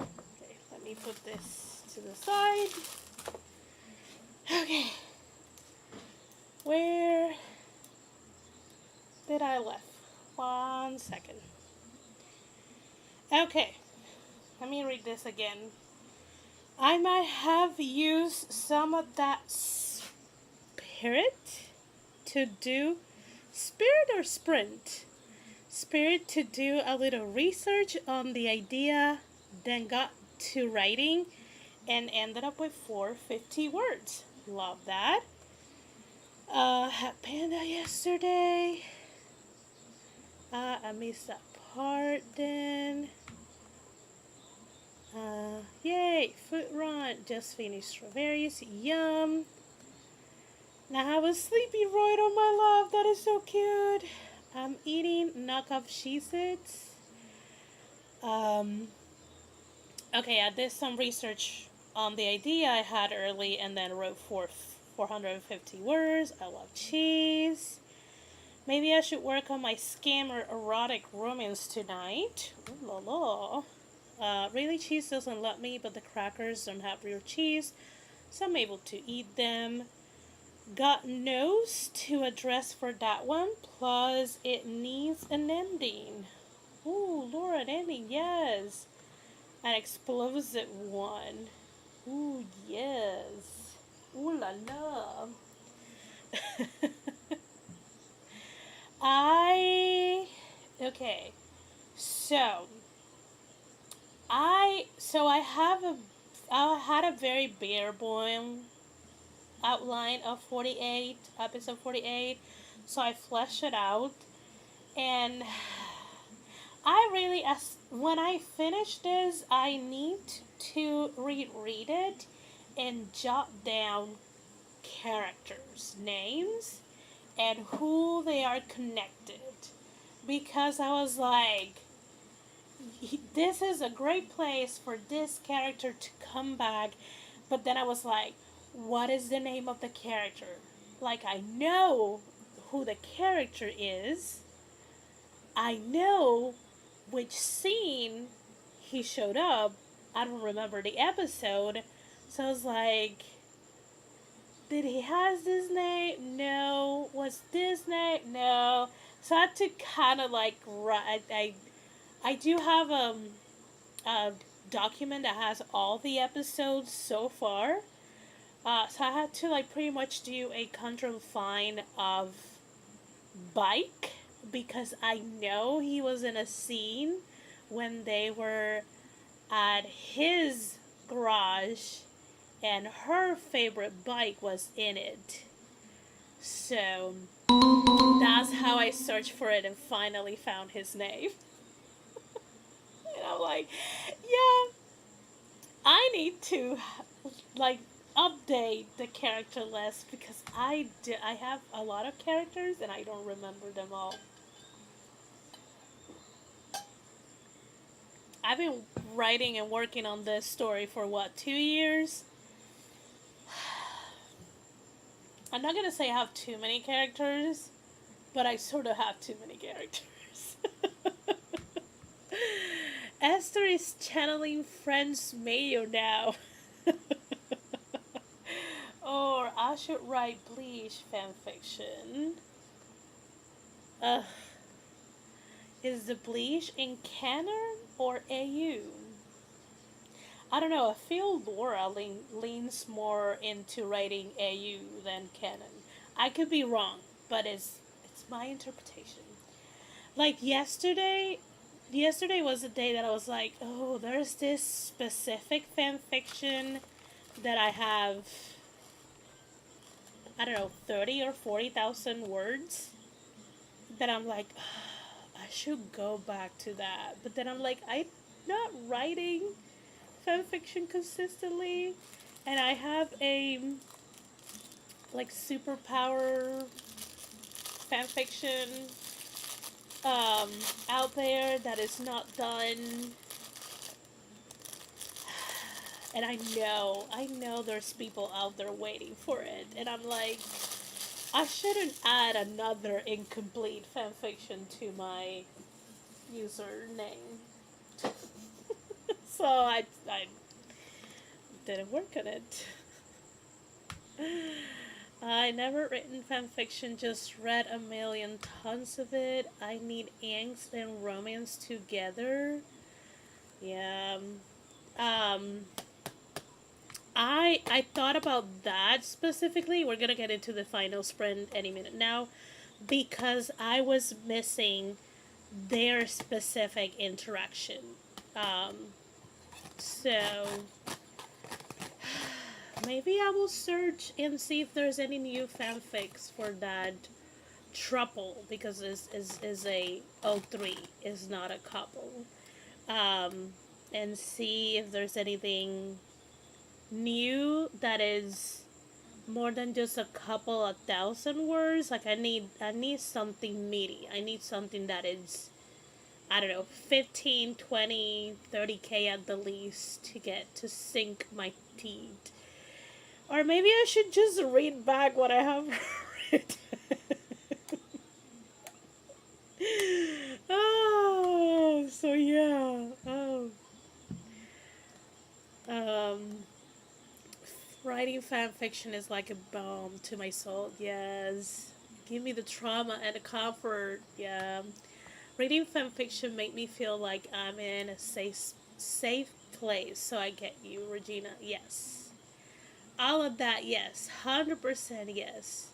Okay, let me put this to the side. Okay. Where did I left? 1 second. Okay. Let me read this again. I might have used some of that spirit to do spirit or sprint? Spirit to do a little research on the idea, then got to writing and ended up with 450 words. Love that. Had Panda yesterday. I missed that part then. Yay, food run. Just finished strawberries. Yum. Now I have a sleepy Royd on my lap. That is so cute. I'm eating knockoff Cheez-Its. Okay, I did some research on the idea I had early and then wrote 450 words. I love cheese. Maybe I should work on my scammer erotic romance tonight. Ooh la la. Really, cheese doesn't let me, but the crackers don't have real cheese, so I'm able to eat them. Got notes to address for that one, plus it needs an ending. Ooh, Laura, an ending, yes. An explosive one. Ooh, yes. Ooh la la. Okay. So I had a very bare bone outline of 48, episode 48. So I fleshed it out, and I really, as when I finish this, I need to reread it and jot down characters' names and who they are connected. Because I was like, this is a great place for this character to come back. But then I was like, what is the name of the character? Like, I know who the character is. I know which scene he showed up. I don't remember the episode. So I was like, did he has this name? No. Was this name? No. So I had to kind of like write. I do have a document that has all the episodes so far. So I had to like pretty much do a control find of Bike because I know he was in a scene when they were at his garage and her favorite bike was in it. So that's how I searched for it and finally found his name. And I'm like, yeah, I need to like update the character list because I have a lot of characters and I don't remember them all. I've been writing and working on this story for what, 2 years? I'm not gonna say I have too many characters, but I sort of have too many characters. Esther is channeling French mayo now. Or I should write Bleach fanfiction. Is the Bleach in canon or AU? I don't know. I feel Laura leans more into writing AU than canon. I could be wrong, but it's my interpretation. Like yesterday was the day that I was like, oh, there's this specific fan fiction that I have, I don't know, 30 or 40,000 words that I'm like, oh, I should go back to that. But then I'm like, I'm not writing fan fiction consistently, and I have a like superpower fan fiction out there that is not done. And I know there's people out there waiting for it. And I'm like, I shouldn't add another incomplete fanfiction to my username. So I didn't work on it. I never written fan fiction, just read a million tons of it. I need angst and romance together. Yeah. Um I thought about that specifically. We're gonna get into the final sprint any minute now because I was missing their specific interaction. Um, so maybe I will search and see if there's any new fanfics for that trouble because is a O3 is not a couple. Um, and see if there's anything new that is more than just a couple of thousand words. Like I need something meaty. I need something that is, I don't know, 15, 20, 30K at the least to get to sink my teeth. Or maybe I should just read back what I have read. Oh, so yeah. Um, writing fan fiction is like a balm to my soul. Yes. Give me the trauma and the comfort. Yeah. Reading fan fiction make me feel like I'm in a safe place. So I get you, Regina. Yes. All of that, yes. 100% yes.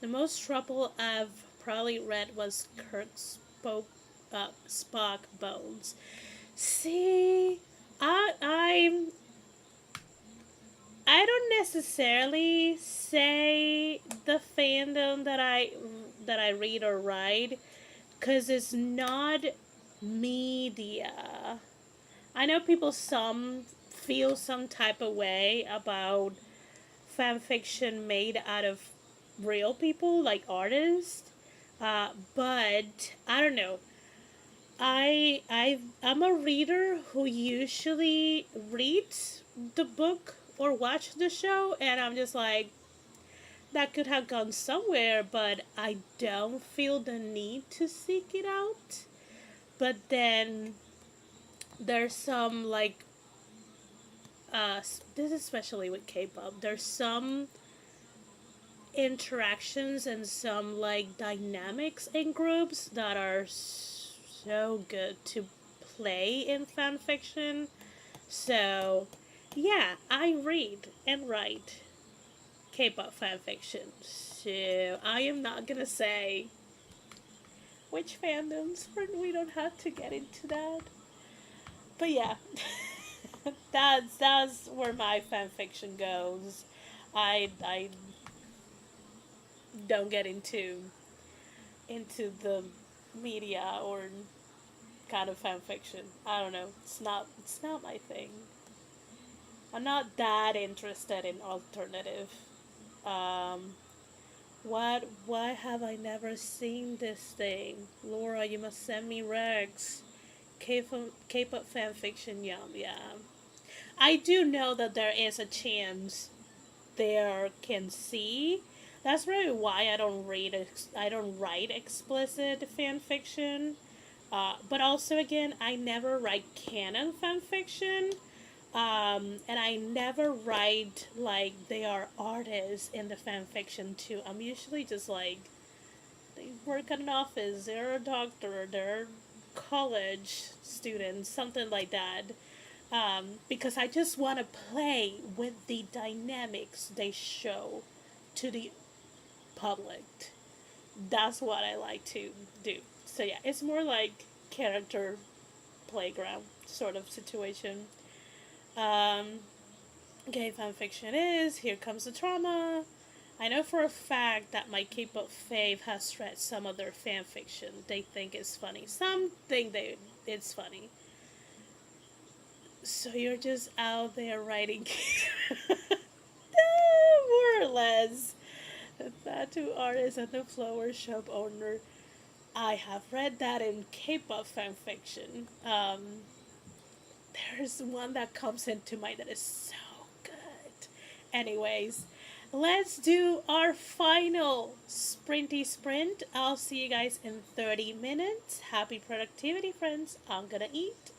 The most trouble I've probably read was Spock Bones. See, I'm I don't necessarily say the fandom that I read or write because it's not media. I know people some feel some type of way about fan fiction made out of real people like artists, but I don't know. I'm a reader who usually reads the book or watch the show, and I'm just like that could have gone somewhere, but I don't feel the need to seek it out. But then there's some like this especially with K-pop. There's some interactions and some like dynamics in groups that are so good to play in fan fiction. So, yeah, I read and write K-pop fan fiction. So, I am not gonna say which fandoms, for we don't have to get into that. But yeah, that's where my fan fiction goes. I don't get into the media or kind of fan fiction. I don't know. It's not my thing. I'm not that interested in alternative. Um, why have I never seen this thing? Laura, you must send me regs. K-pop fan fiction, yum, yeah. I do know that there is a chance there can see. That's really why I don't write explicit fan fiction. But also, again, I never write canon fan fiction. And I never write like they are artists in the fan fiction too. I'm usually just like they work at an office, they're a doctor, they're college students, something like that. Because I just want to play with the dynamics they show to the public. That's what I like to do. So yeah, it's more like character playground sort of situation. Um, Gay fanfiction is Here Comes the Trauma. I know for a fact that my K-pop fave has read some of their fanfiction. They think it's funny. Some think it's funny. So you're just out there writing more or less. The tattoo artist and the flower shop owner. I have read that in K-pop fanfiction. There's one that comes into mind that is so good. Anyways, Let's do our final sprinty sprint. I'll see you guys in 30 minutes. Happy productivity, friends. I'm gonna eat.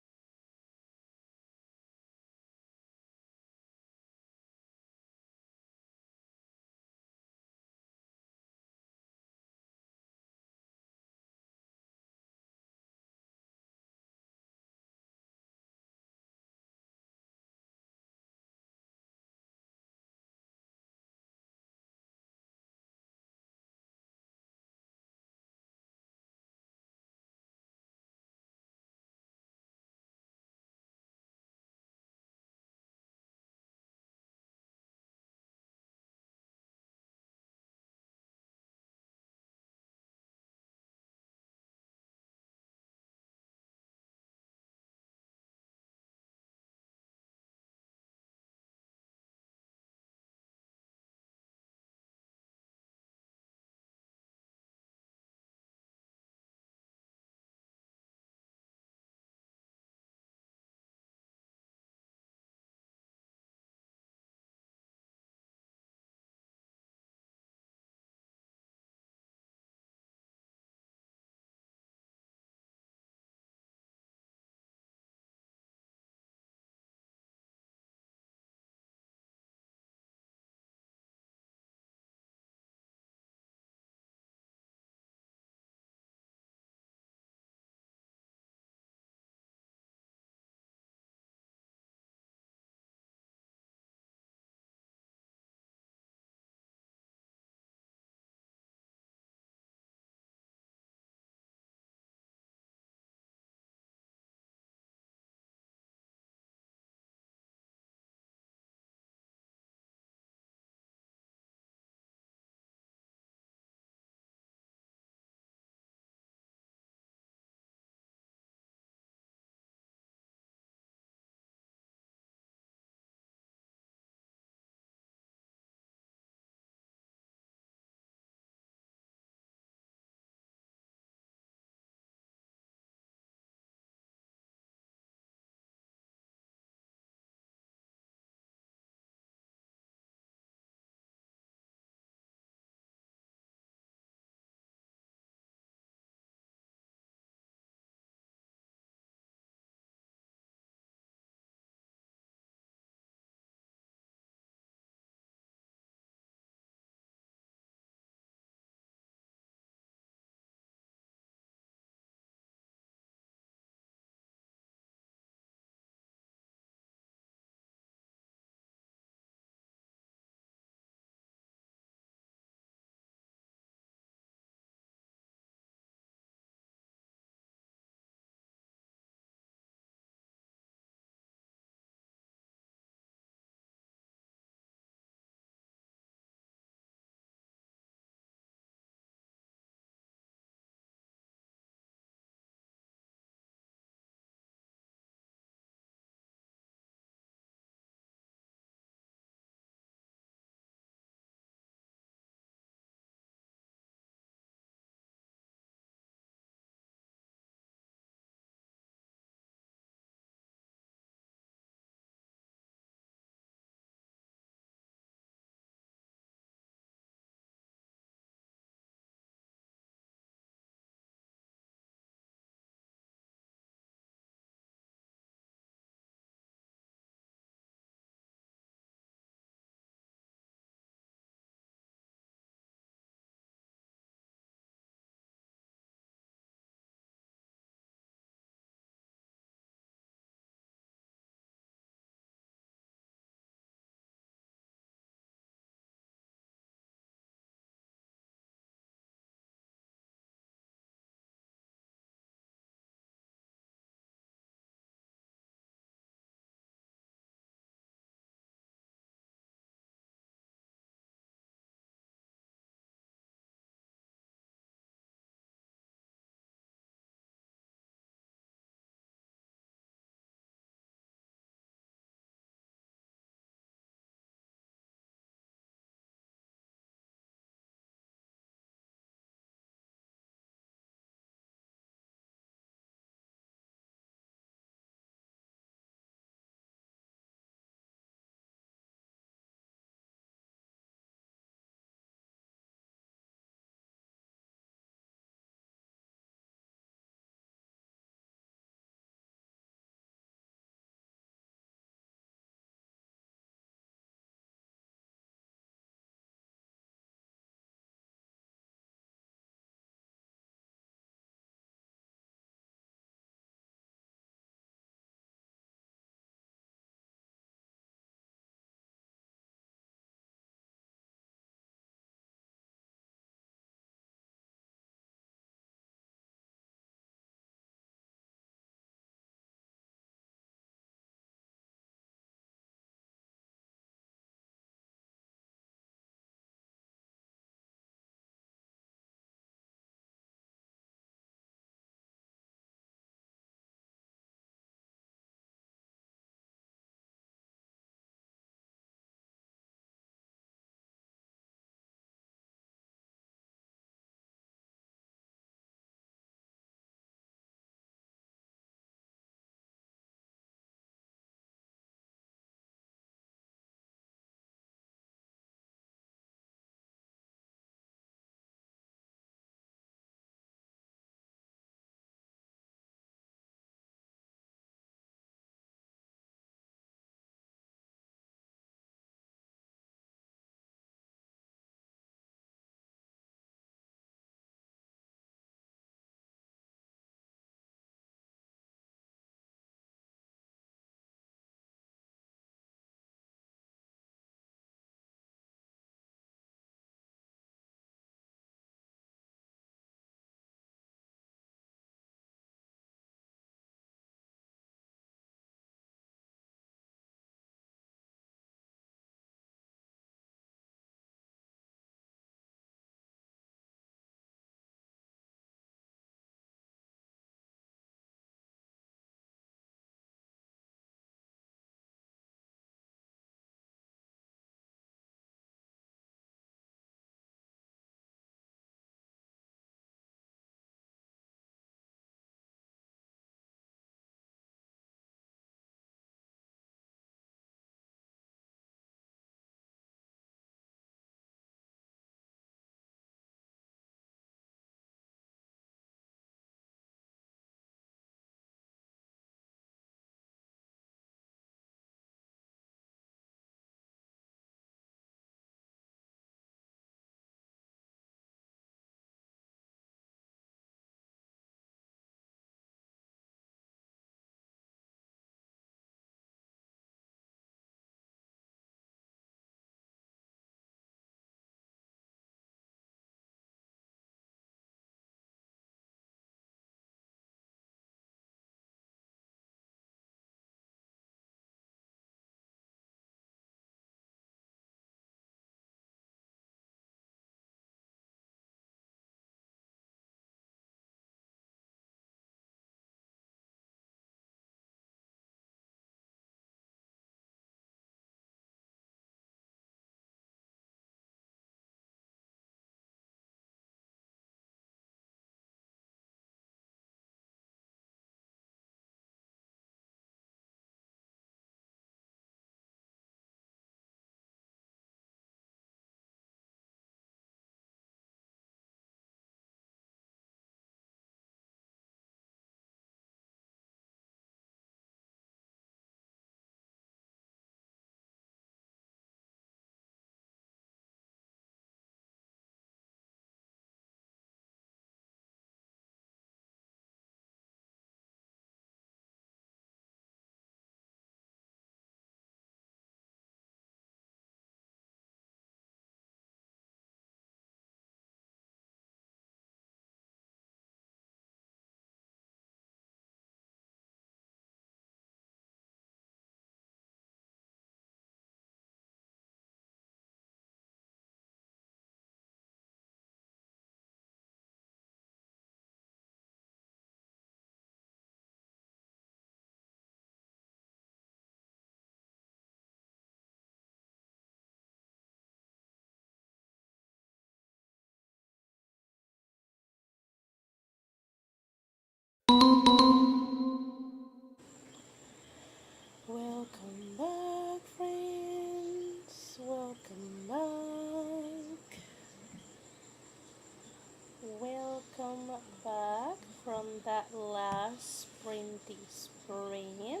that last sprinty sprint.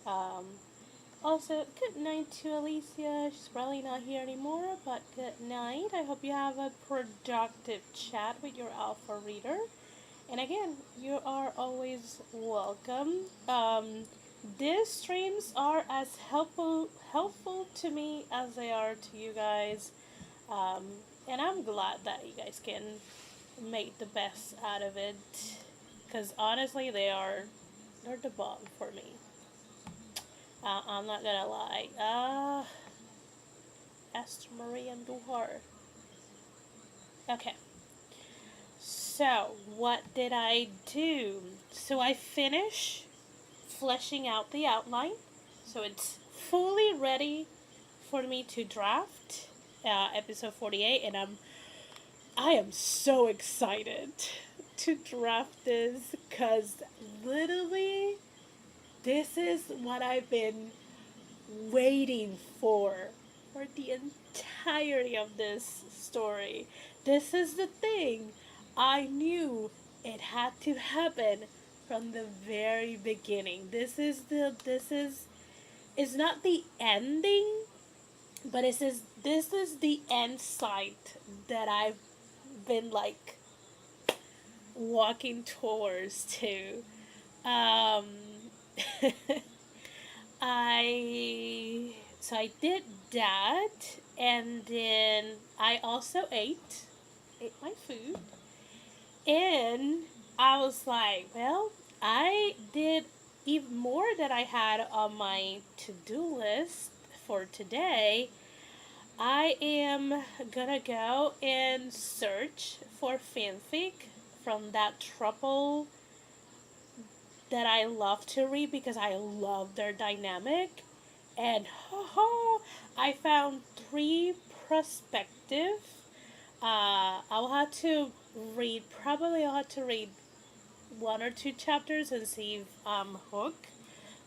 Um, Also, good night to Alicia. She's probably not here anymore, but good night. I hope you have a productive chat with your alpha reader. And again, you are always welcome. These streams are as helpful to me as they are to you guys. Um, and I'm glad that you guys can make the best out of it. Because honestly, they're the bomb for me. I'm not gonna lie. Esther Marie and Duhar. Okay. So, what did I do? So, I finished fleshing out the outline. So, it's fully ready for me to draft episode 48. And I am so excited to draft this because literally, this is what I've been waiting for the entirety of this story. This is the thing. I knew it had to happen from the very beginning. This is it's not the ending, but this is the end sight that I've been like walking towards to. Um I did that, and then I also ate my food, and I was like, well, I did even more that I had on my to-do list for today. I am gonna go and search for fanfic from that trouble that I love to read because I love their dynamic. And I found three perspective. I'll have to probably I'll have to read one or two chapters and see if I'm hooked.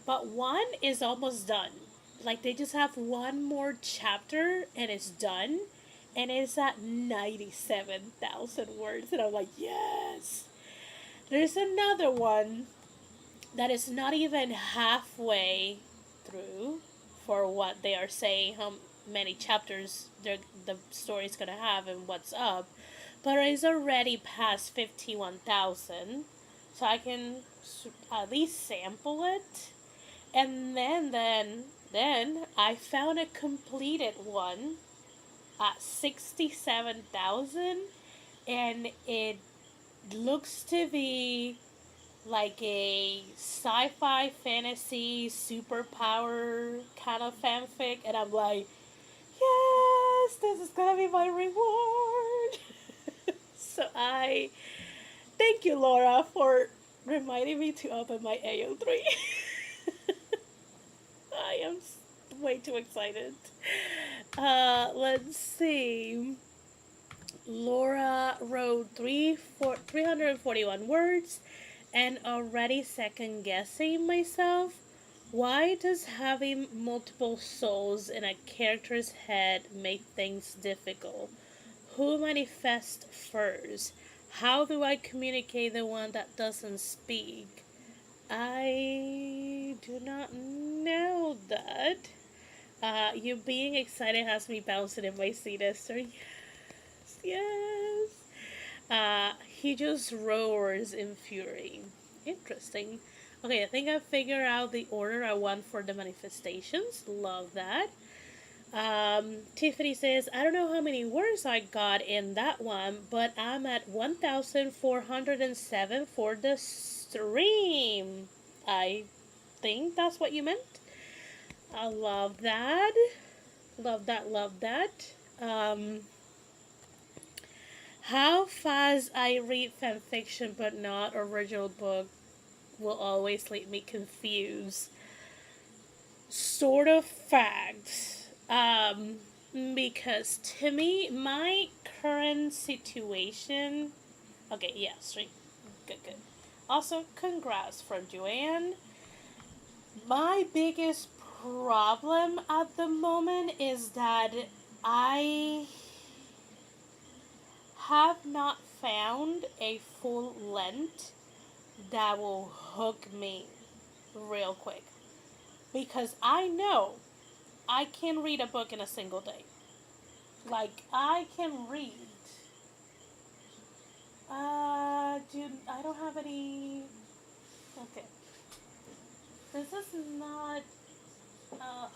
But one is almost done. Like they just have one more chapter and it's done. And it's at 97,000 words. And I'm like, yes! There's another one that is not even halfway through for what they are saying, how many chapters the story's gonna have and what's up, but it's already past 51,000, so I can at least sample it, and then I found a completed one at 67,000, and it looks to be like a sci-fi fantasy superpower kind of fanfic, and I'm like, yes, this is gonna be my reward. So I thank you, Laura, for reminding me to open my AO3. I am way too excited. Let's see. Laura wrote 341 words and already second guessing myself. Why does having multiple souls in a character's head make things difficult? Who manifests first? How do I communicate the one that doesn't speak? I do not know that. You being excited has me bouncing in my seat, Esther. Yes, yes. He just roars in fury. Interesting. Okay, I think I figured out the order I want for the manifestations. Love that. Tiffany says, I don't know how many words I got in that one, but I'm at 1,407 for the stream. I think that's what you meant. I love that. Love that, love that. How fast I read fanfiction but not original book will always leave me confused. Sort of facts. Because to me, my current situation. Okay, yeah, straight. Good, good. Also, congrats from Joanne. My biggest problem at the moment is that I have not found a full length that will hook me real quick. Because I know I can read a book in a single day. Like, I can read. Dude, I don't have any. Okay. This is not, uh,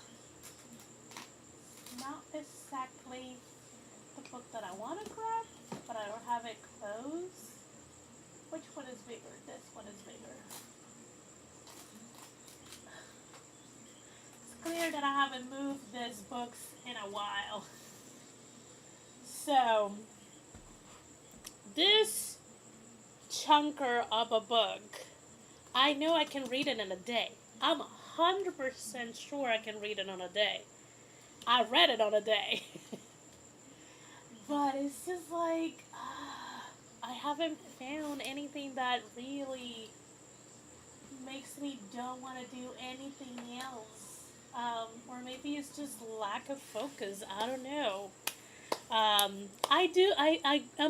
not exactly the book that I want to grab, but I don't have it close. Which one is bigger? This one is bigger. It's clear that I haven't moved these books in a while. So, this chunker of a book, I know I can read it in a day. I'm 100% sure I can read it on a day. I read it on a day. But it's just like, I haven't found anything that really makes me don't want to do anything else. Or maybe it's just lack of focus. I don't know. I'm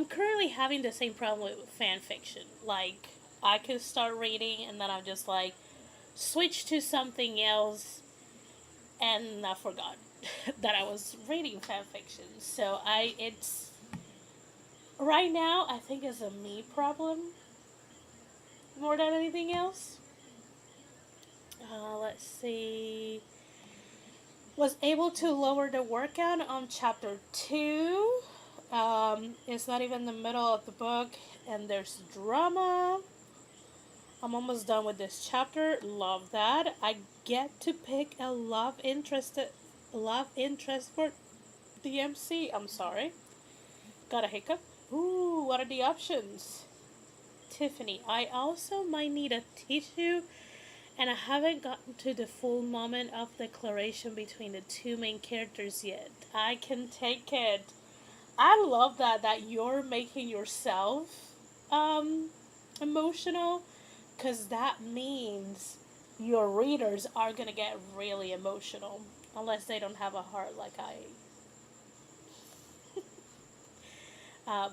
currently having the same problem with fan fiction. Like, I could start reading and then I'm just like, switch to something else, and I forgot that I was reading fan fiction. So it's, right now, I think it's a me problem more than anything else. Let's see. Was able to lower the workout on chapter 2. It's not even the middle of the book, and there's drama. I'm almost done with this chapter. Love that. I get to pick a love interest for DMC. I'm sorry. Got a hiccup. Ooh, what are the options? Tiffany. I also might need a tissue, and I haven't gotten to the full moment of declaration between the two main characters yet. I can take it. I love that you're making yourself emotional, because that means your readers are gonna get really emotional, unless they don't have a heart like I.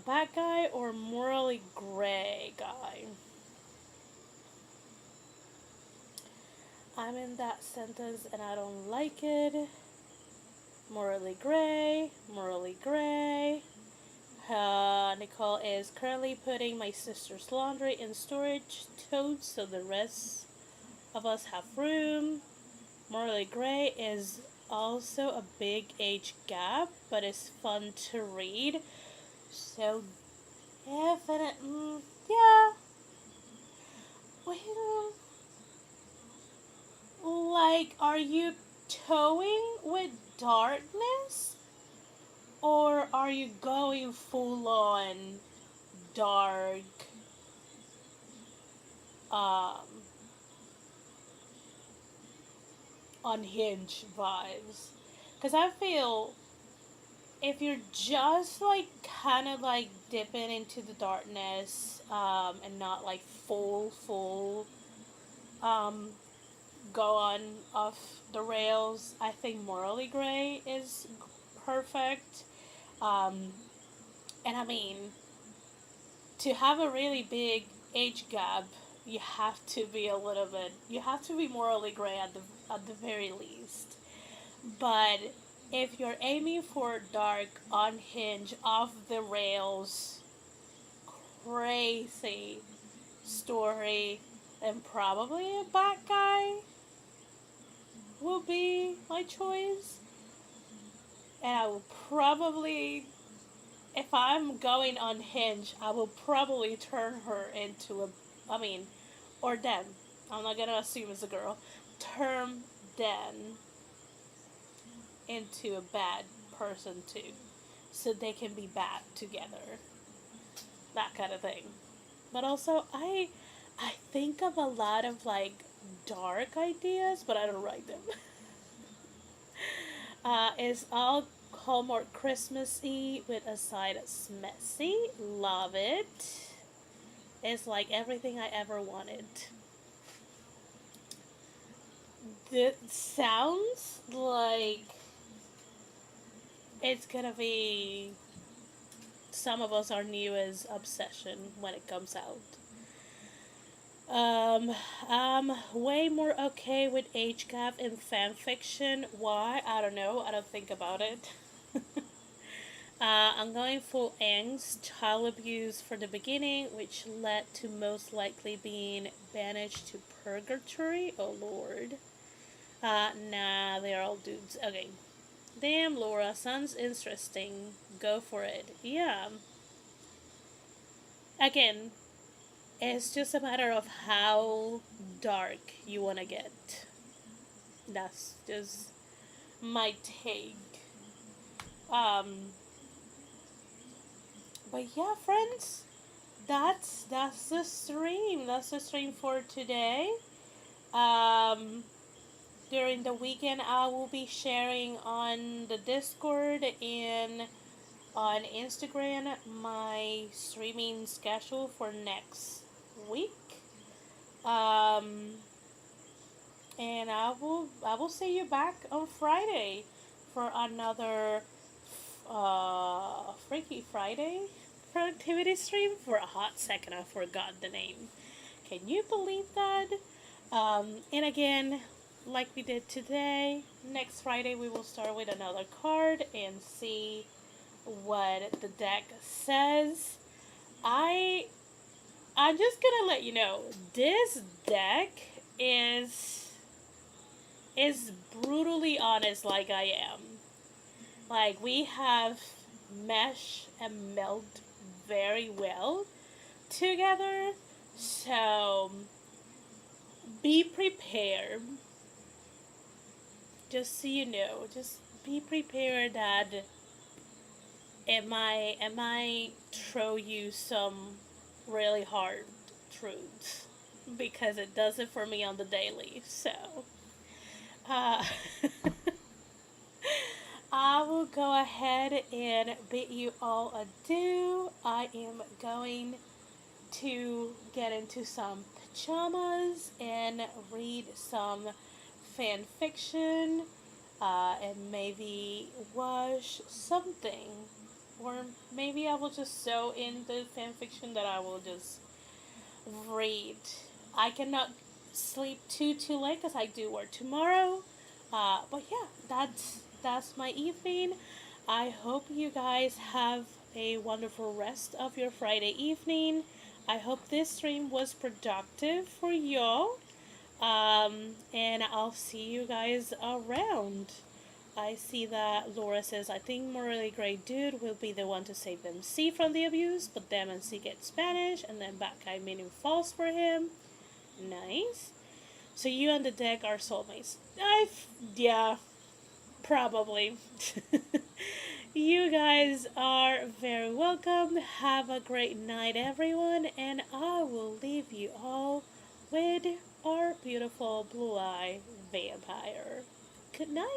Bad guy or morally gray guy? I'm in that sentence and I don't like it. Morally gray, morally gray. Nicole is currently putting my sister's laundry in storage totes so the rest of us have room. Morally gray is also a big age gap, but it's fun to read. So definitely, yeah. Well, like, are you towing with darkness? Or are you going full on dark, um, unhinged vibes? Because I feel if you're just like kind of like dipping into the darkness, and not like full, um, go on off the rails, I think Morally Gray is perfect. Um, and I mean, to have a really big age gap, you have to be a little bit. You have to be morally gray at the very least. But if you're aiming for dark, unhinged, off the rails, crazy story, then probably a bad guy will be my choice. And I will probably, if I'm going unhinged, I will probably turn her into a, I mean, or them. I'm not gonna assume it's a girl. Turn them into a bad person too, so they can be bad together. That kind of thing. But also, I think of a lot of like dark ideas, but I don't write them. It's all Hallmark Christmassy with a side of messy. Love it. It's like everything I ever wanted. It sounds like it's gonna be some of us our newest obsession when it comes out. Um, I'm way more okay with age gap in fan fiction. Why? I don't know. I don't think about it. I'm going full angst, child abuse for the beginning, which led to most likely being banished to purgatory. Oh lord. Nah, they're all dudes. Okay. Damn, Laura, sounds interesting. Go for it. Yeah. Again, it's just a matter of how dark you want to get. That's just my take. Um, but yeah, friends, that's the stream. That's the stream for today. Um, During the weekend, I will be sharing on the Discord and on Instagram my streaming schedule for next week. Um, and I will see you back on Friday for another Freaky Friday productivity stream. For a hot second, I forgot the name. Can you believe that? And again, like we did today, next Friday we will start with another card and see what the deck says. I I'm just gonna let you know this deck is is brutally honest like I am. Like we have mesh and meld very well together. So be prepared. Just so you know, just be prepared that it might throw you some really hard truths because it does it for me on the daily. So uh, I will go ahead and bid you all adieu. I am going to get into some pajamas and read some fan fiction and maybe watch something. Or maybe I will just sew in the fan fiction that I will just read. I cannot sleep too late because I do work tomorrow. But yeah, that's my evening. I hope you guys have a wonderful rest of your Friday evening. I hope this stream was productive for y'all. And I'll see you guys around. I see that Laura says, I think Morally Great Dude will be the one to save MC from the abuse, but them and C get Spanish, and then Bad Guy meaning false for him. Nice. So you and the deck are soulmates. Yeah, probably. You guys are very welcome. Have a great night, everyone, and I will leave you all with our beautiful blue eye vampire. Good night.